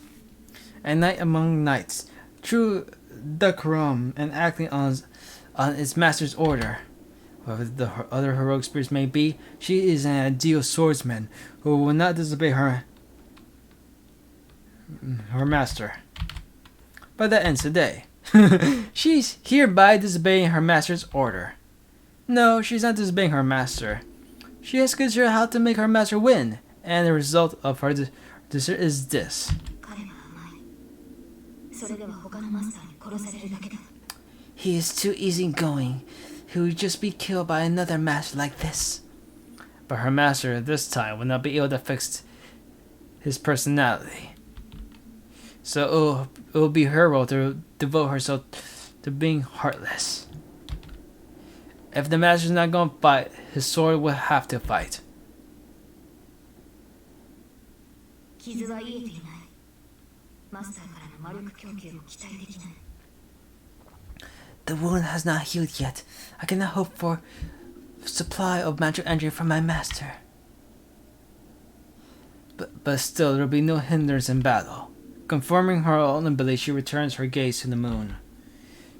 A knight among knights, true decorum and acting on its master's order. Whatever the other heroic spirits may be, she is an ideal swordsman who will not disobey her master. But that ends today. She's hereby disobeying her master's order. No, she's not disobeying her master. She has considered how to make her master win, and the result of her decision is this. 彼は甘いそれでは他のマスターに殺されるだけだ He is too easygoing. He would just be killed by another master like this. But her master this time will not be able to fix his personality. So it will be her role to devote herself to being heartless. If the master's not going to fight, his sword will have to fight. 傷は癒えていない。マスターからの魔力供給も期待できない。 The wound has not healed yet. I cannot hope for supply of magic energy from my master. But still, there will be no hindrance in battle. Confirming her own ability, she returns her gaze to the moon.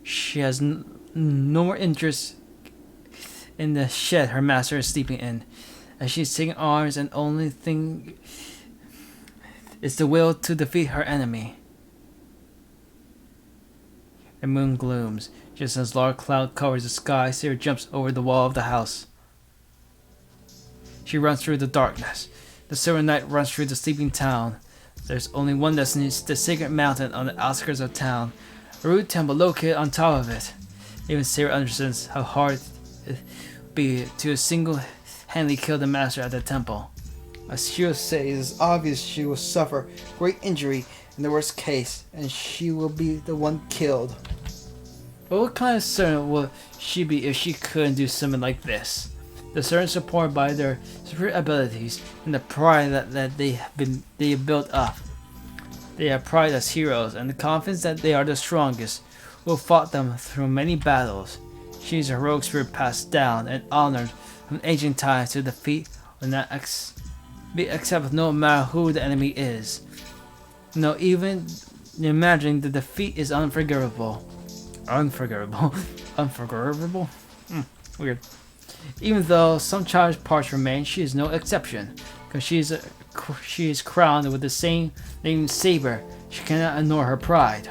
She has no more interest in the shed her master is sleeping in, as she's taking arms and only thing is the will to defeat her enemy. The moon glooms. Just as a large cloud covers the sky, Saber jumps over the wall of the house. She runs through the darkness. The Silver Knight runs through the sleeping town. There's only one destination, the sacred mountain on the outskirts of town. A rude temple located on top of it. Even Saber understands how hard it would be to single-handedly kill the master at the temple. As she will say, it is obvious she will suffer great injury in the worst case, and she will be the one killed. But what kind of servant would she be if she couldn't do something like this? The servants supported by their superior abilities and the pride that they have built up. They have pride as heroes and the confidence that they are the strongest, who have fought them through many battles. She is a heroic spirit passed down and honored from ancient times to defeat will not be accepted no matter who the enemy is. No, even imagining the defeat is unforgivable. Unforgivable? Weird. Even though some childish parts remain, she is no exception, because she is crowned with the same name Saber. She cannot ignore her pride.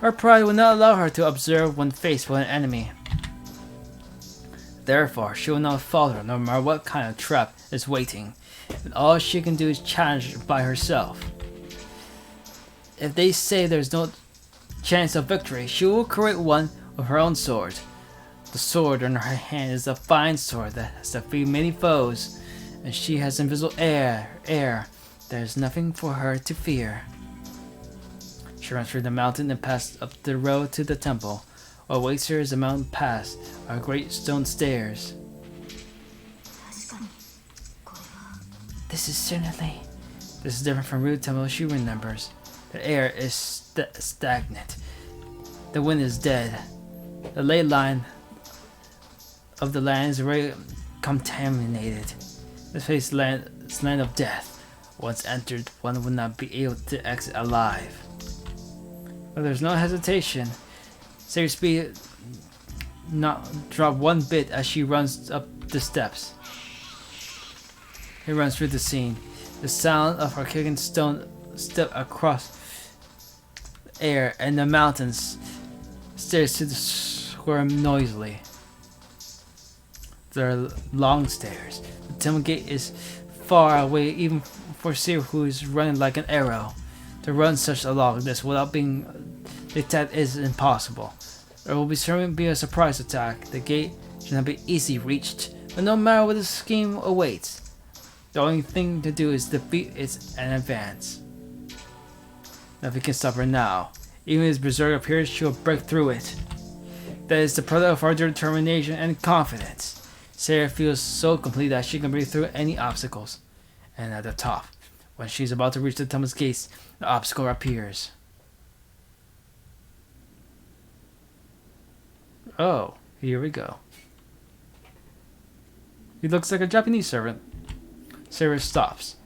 Her pride will not allow her to observe when faced with an enemy. Therefore, she will not falter no matter what kind of trap is waiting, and all she can do is challenge by herself. If they say there's no chance of victory, she will create one with her own sword. The sword in her hand is a fine sword that has defeated many foes, and she has invisible air. There is nothing for her to fear. She runs through the mountain and passes up the road to the temple. What awaits her is a mountain pass, are great stone stairs. This is different from Rude Temple she remembers. The air is stagnant. The wind is dead. The ley line of the land is very contaminated. This place is land of death. Once entered, one would not be able to exit alive. But there's no hesitation. Saber's speed not drop one bit as she runs up the steps. He runs through the scene. The sound of her kicking stone step across the air and the mountains stairs to the squirm noisily. There are long stairs. The temple gate is far away even for Saber, who is running like an arrow. To run such a long distance without being detected is impossible. There will certainly be a surprise attack. The gate should not be easily reached, but no matter what the scheme awaits, the only thing to do is defeat it and advance. Nothing can stop her now. Even as Berserk appears, she will break through it. That is the product of her determination and confidence. Sarah feels so complete that she can break through any obstacles. And at the top, when she's about to reach the temple's gates, the obstacle appears. Oh, here we go. He looks like a Japanese servant. Sarah stops.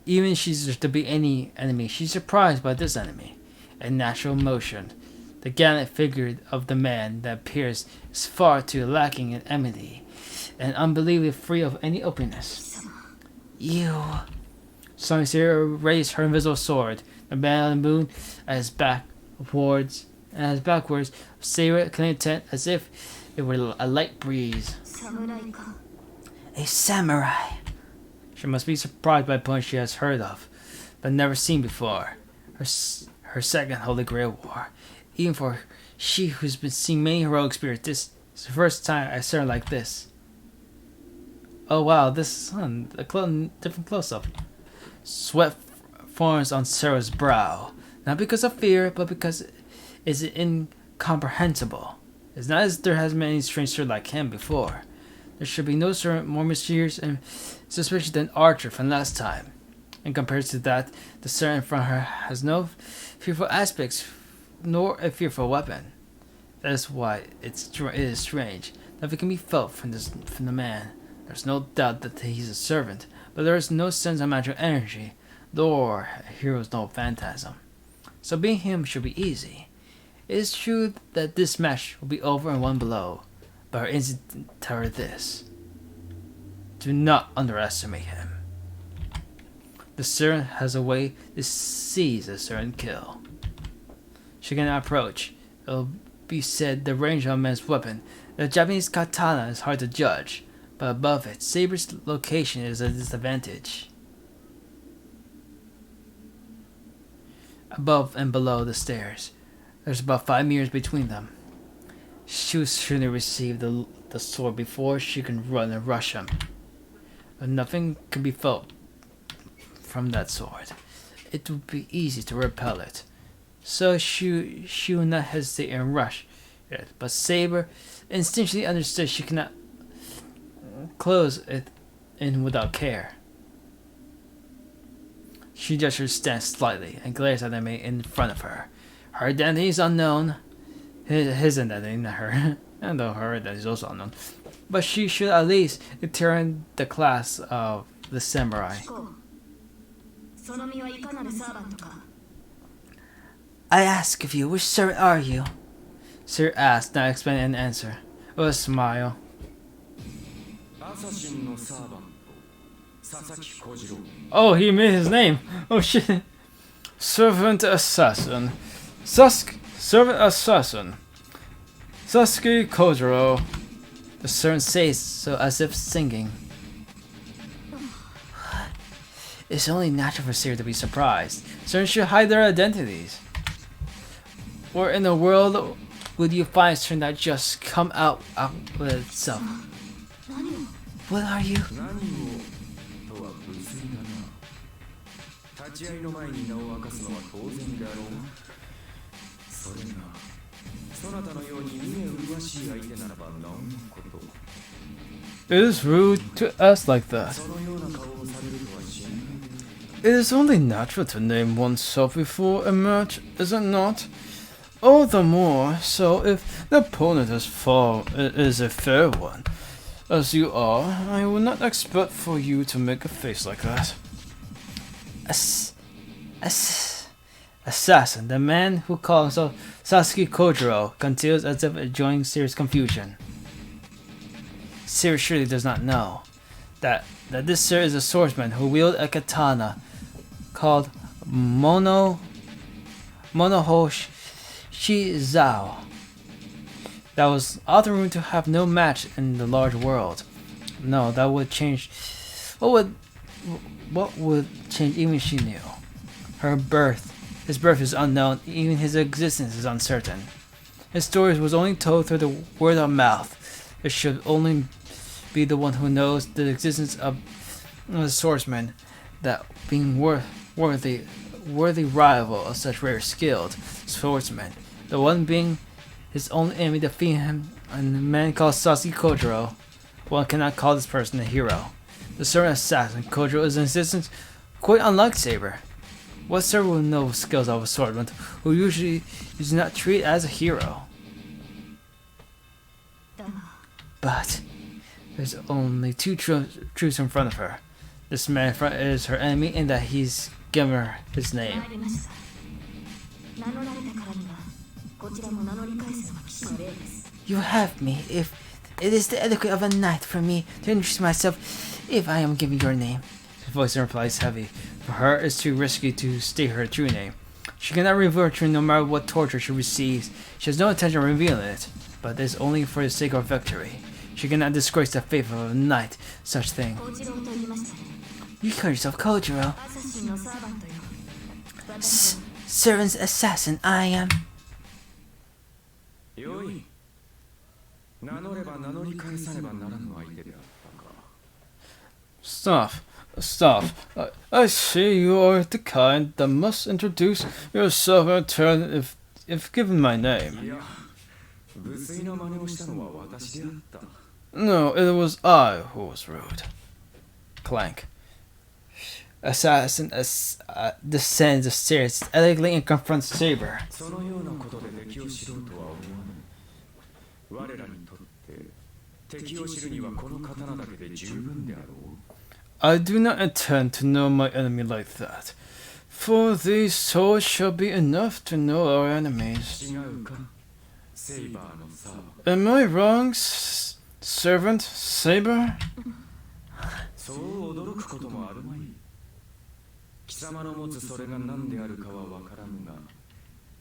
Even if she's to be any enemy, she's surprised by this enemy. A natural motion. The gallant figure of the man that appears is far too lacking in enmity, and unbelievably free of any openness. You. Suddenly Sarah raised her invisible sword. The man on the moon at his backwards, Sarah clinging tent as if it were a light breeze. A samurai. She must be surprised by a point she has heard of, but never seen before. Her second Holy Grail War. Even for she who's been seeing many heroic spirits, this is the first time I saw her like this. Oh wow, this sun, different close-up. Sweat forms on Sarah's brow, not because of fear, but because it's incomprehensible. It's not as there has been any stranger like him before. There should be no servant more mysterious and suspicious than Archer from last time. And compared to that, the servant in front of her has no fearful aspects, nor a fearful weapon. That is why it is strange. Nothing can be felt from the man. There's no doubt that he's a servant, but there is no sense of magical energy, nor a hero's no phantasm. So being him should be easy. It is true that this match will be over in one blow, but our instinct tells her this. Do not underestimate him. The servant has a way to seize a certain kill. She cannot approach. It will be said the range of a man's weapon. The Japanese katana is hard to judge, but above it, Saber's location is a disadvantage. Above and below the stairs, there's about 5 meters between them. She will surely receive the sword before she can run and rush him. But nothing can be felt from that sword. It would be easy to repel it. So she will not hesitate and rush it. But Saber instinctually understood she cannot close it in without care. She adjusts her stance slightly and glares at the man in front of her. Her identity is unknown. His identity, not her. And though her identity is also unknown. But she should at least deter the class of the samurai. I ask of you, which servant are you? Sir asked, not expecting an answer. With a smile. Oh, he made his name. Oh shit. Servant assassin. Servant assassin. Sasuke Kojiro. The servant says so as if singing. It's only natural for Saber to be surprised. Servants should hide their identities. Where in the world would you find something that just come out with itself? What are you? It is rude to ask like that. It is only natural to name oneself before a match, is it not? All the more so if the opponent is a fair one. As you are, I would not expect for you to make a face like that. Assassin, the man who calls himself Sasuke Kojiro, continues as if enjoying serious confusion. Saber surely does not know that this sir is a swordsman who wields a katana called Monoho Shizao. That was often rumored to have no match in the large world. No, that would change. What would change even she knew? His birth is unknown, even his existence is uncertain. His story was only told through the word of mouth. It should only be the one who knows the existence of a swordsman, that being worthy rival of such rare skilled swordsman, the one being his own enemy defeating him, and the man called Sasuke Kojiro. One cannot call this person a hero. The servant assassin Kojiro is in existence quite unlike Saber. What servant will know skills of a swordsman who usually is not treated as a hero? But there's only two truths in front of her. This man in front is her enemy, and that he's given her his name. You have me. If it is the etiquette of a knight for me to introduce myself, if I am given your name. His voice in reply is heavy. For her, it's too risky to state her true name. She cannot reveal her true name no matter what torture she receives. She has no intention of revealing it, but it is only for the sake of victory. She cannot disgrace the faith of a knight, such thing. You call yourself Kojiro. Servant's assassin, I am. Stop. Stop. I see you are the kind that must introduce yourself in turn if given my name. いや無粋な真似をしたのは私であった No, it was I who was rude. Clank. Assassin descends the stairs elegantly and confronts Saber. そのようなことで敵を知ろうとは思わぬ我らにとって敵を知るにはこの刀だけで十分であろう I do not intend to know my enemy like that. For these swords shall be enough to know our enemies. 違うかセイバーのサーバ Am I wrong, servant Saber? そう驚くこともあるまい貴様の持つそれが何であるかは分からぬが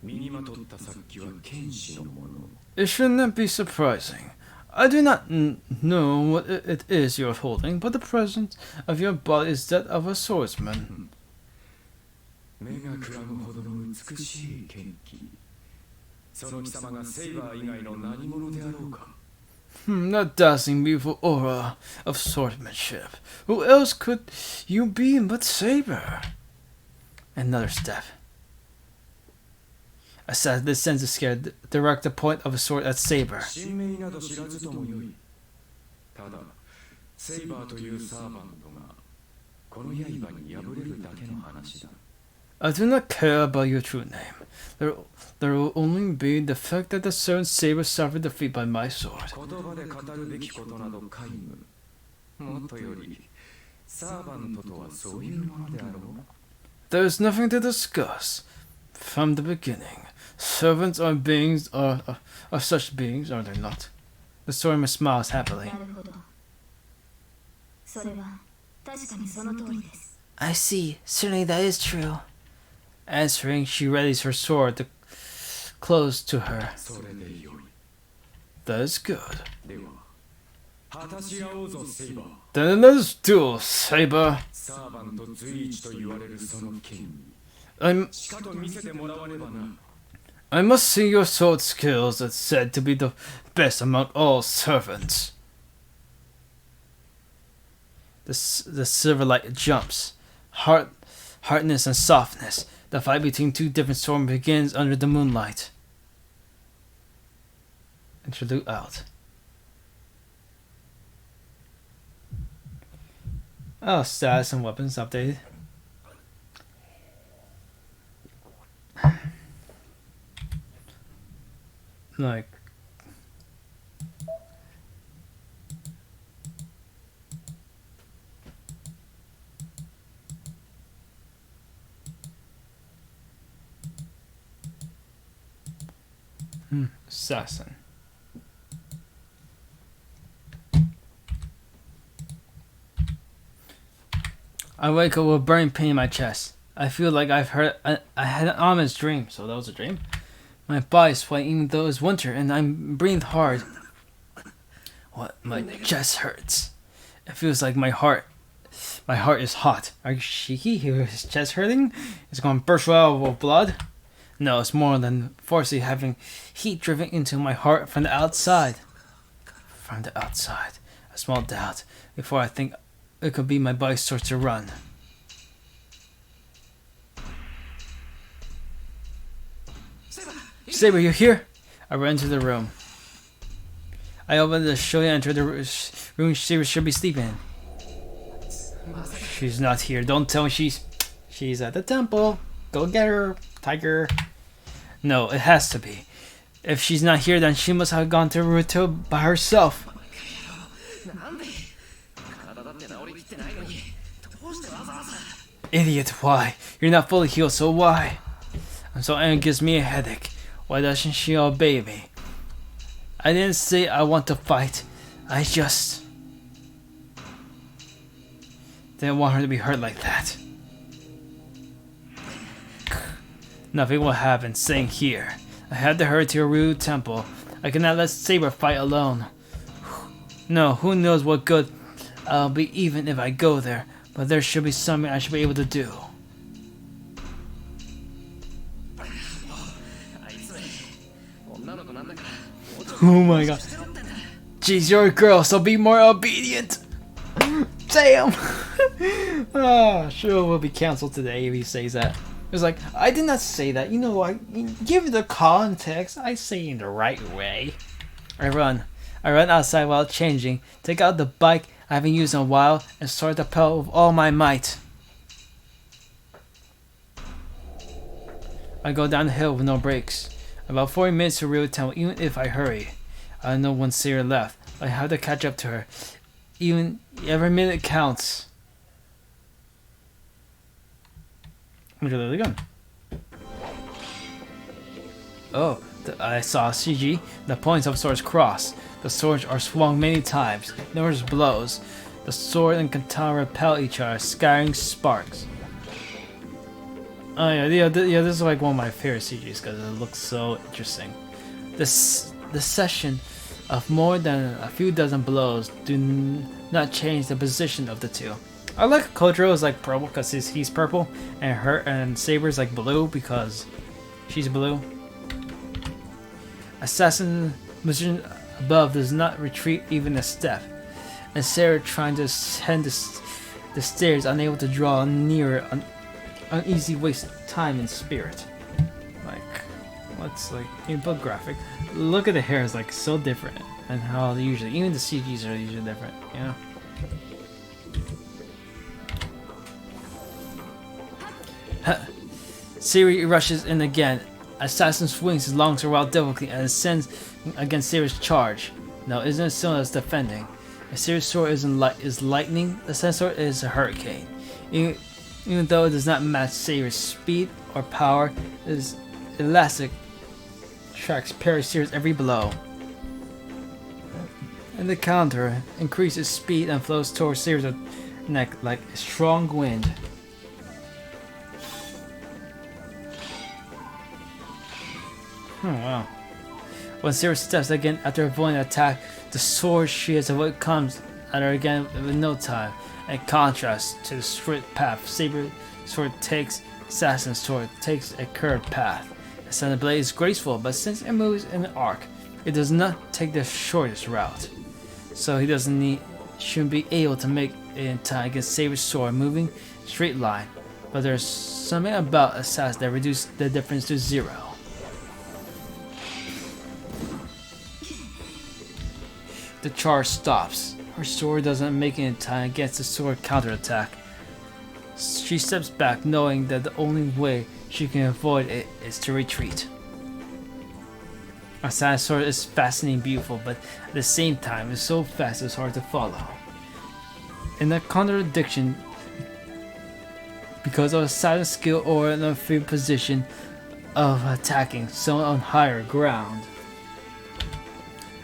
身にまとった殺気は剣士のもの It should not be surprising. I do not know what it is you are holding, but the presence of your body is that of a swordsman. 目がくらむほどの美しい剣気その貴様がセイバー以外の何者であろうか That dazzling beautiful aura of swordsmanship. Who else could you be but Saber? Another step. Assassin descends the stair, direct the point of a sword at Saber. 神名など知らずともよいただセイバーというサーバントがこの刃に破れるだけの話だ I do not care about your true name. There will only be the fact that the servant Saber suffered defeat by my sword. 言葉で語るべきことなど皆無もっとよりサーバントとはそういうものであろう There is nothing to discuss. From the beginning, servants are beings are such beings, are they not? The swordsman smiles happily. なるほどそれは確かにその通りです I see. Certainly that is true. Answering, she readies her sword to close to her. それでよい That is good. では果たし合おうぞセイバー Then let us duel, Saber. サーバント随一と言われるその剣に I'm しかと見せてもらわねばな I must see your sword skills that's said to be the best among all servants. The silver light jumps. Hardness and softness. The fight between two different swordsmen begins under the moonlight. Interlude out. Oh, status and weapons updated. Like assassin. I wake up with burning pain in my chest. I feel like I had an ominous dream. So that was a dream. My body's sweating even though it's winter and I'm breathing hard. What? My chest hurts. It feels like my heart is hot. Are you shaky? His chest hurting? It's going to burst out with blood? No, it's more than forcibly having heat driven into my heart from the outside. From the outside. A small doubt before I think it could be my body starts to run. Saber, you here? I ran into the room. I opened the door and entered the room Saber should be sleeping in. She's not here. Don't tell me she's at the temple. Go get her, tiger. No, it has to be. If she's not here, then she must have gone to Ruto by herself. Idiot, why? You're not fully healed, so why? And so Anne gives me a headache. Why doesn't she obey me? I didn't say I want to fight. I just didn't want her to be hurt like that. Nothing will happen staying here. I had to hurry to a rude temple. I cannot let Saber fight alone. No, who knows what good I'll be even if I go there, but there should be something I should be able to do. Oh my god. Jeez, you're a girl, so be more obedient. Damn! Sure will be cancelled today if he says that. It's like, I did not say that. You know, I give the context. I say it in the right way. I run outside while changing, take out the bike I haven't used in a while, and start the pedal with all my might. I go down the hill with no brakes. About 40 minutes to Rio Town, even if I hurry. I know one Saber left. I have to catch up to her. Even every minute counts. Look at the gun. Oh, I saw CG. The points of swords cross. The swords are swung many times. Numerous blows. The sword and katana repel each other, scattering sparks. Oh yeah, this is like one of my favorite CGs because it looks so interesting. The session of more than a few dozen blows do not change the position of the two. I like Kotaro is like purple because he's purple, and Saber's like blue because she's blue. Assassin position above does not retreat even a step, and Sarah trying to ascend the stairs, unable to draw nearer, uneasy waste of time and spirit. Like, what's like input graphic? Look at the hair, it's like so different, and how usually even the CGs are usually different, you know. Siri rushes in again. Assassin swings his long sword while difficultly and ascends against Siri's charge. No, isn't it still as defending? A Siri's sword is lightning, the Assassin's sword is a hurricane. Even though it does not match Saber's speed or power, it is elastic, tracks parry Siri's every blow. And the counter increases speed and flows towards Siri's neck like a strong wind. Oh wow. When Saber steps again after avoiding an attack, the sword she has avoided comes at her again with no time. In contrast to the straight path Saber sword takes, Assassin's sword takes a curved path. Assassin's blade is graceful, but since it moves in an arc, it does not take the shortest route. So he shouldn't be able to make it in time against Saber's sword moving straight line. But there's something about Assassin that reduces the difference to 0. The charge stops. Her sword doesn't make it in time against the sword counterattack. She steps back, knowing that the only way she can avoid it is to retreat. Assassin's sword is fascinating and beautiful, but at the same time, it's so fast it's hard to follow. In that contradiction, because of Assassin's skill or an unfair position of attacking someone on higher ground.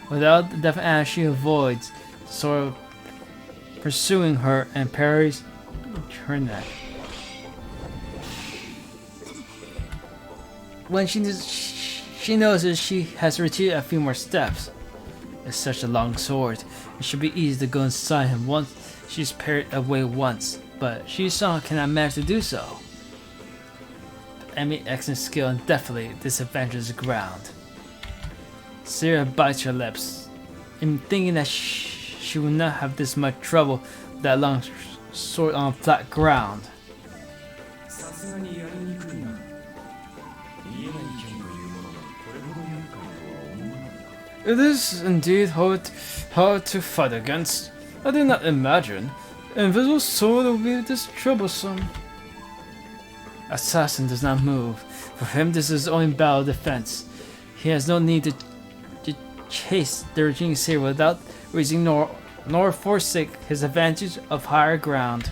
Without the definite action, she avoids sort of pursuing her and parries her neck. When she notices she has retreated a few more steps. It's such a long sword. It should be easy to go inside him once she's parried away once, but she somehow cannot manage to do so. The enemy excellent skill and definitely disadvantages the ground. Sarah bites her lips, in thinking that she would not have this much trouble with that long sword on flat ground. It is indeed hard to fight against. I did not imagine invisible sword would be this troublesome. Assassin does not move. For him, this is only battle defense. He has no need to chase the retreating Saber without raising nor forsake his advantage of higher ground.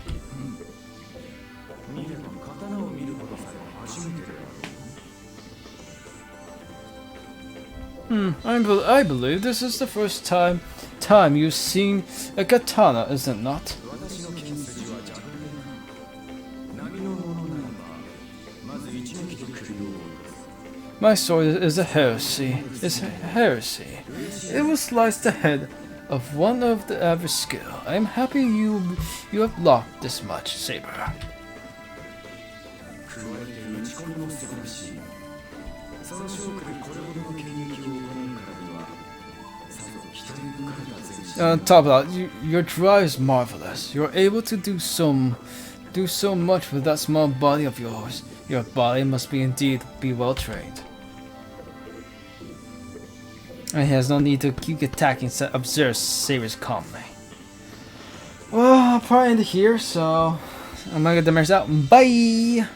I believe this is the first time you've seen a katana, is it not? My sword is a heresy. It's a heresy. It will slice the head of one of the average skill. I am happy you have locked this much, Saber. On top of that, your drive is marvelous. You're able to do so much with that small body of yours. Your body must be indeed be well trained. And he has no need to keep attacking, observes Saber's calmly. Well, I'll probably end it here, so I'm gonna get the mess out. Bye!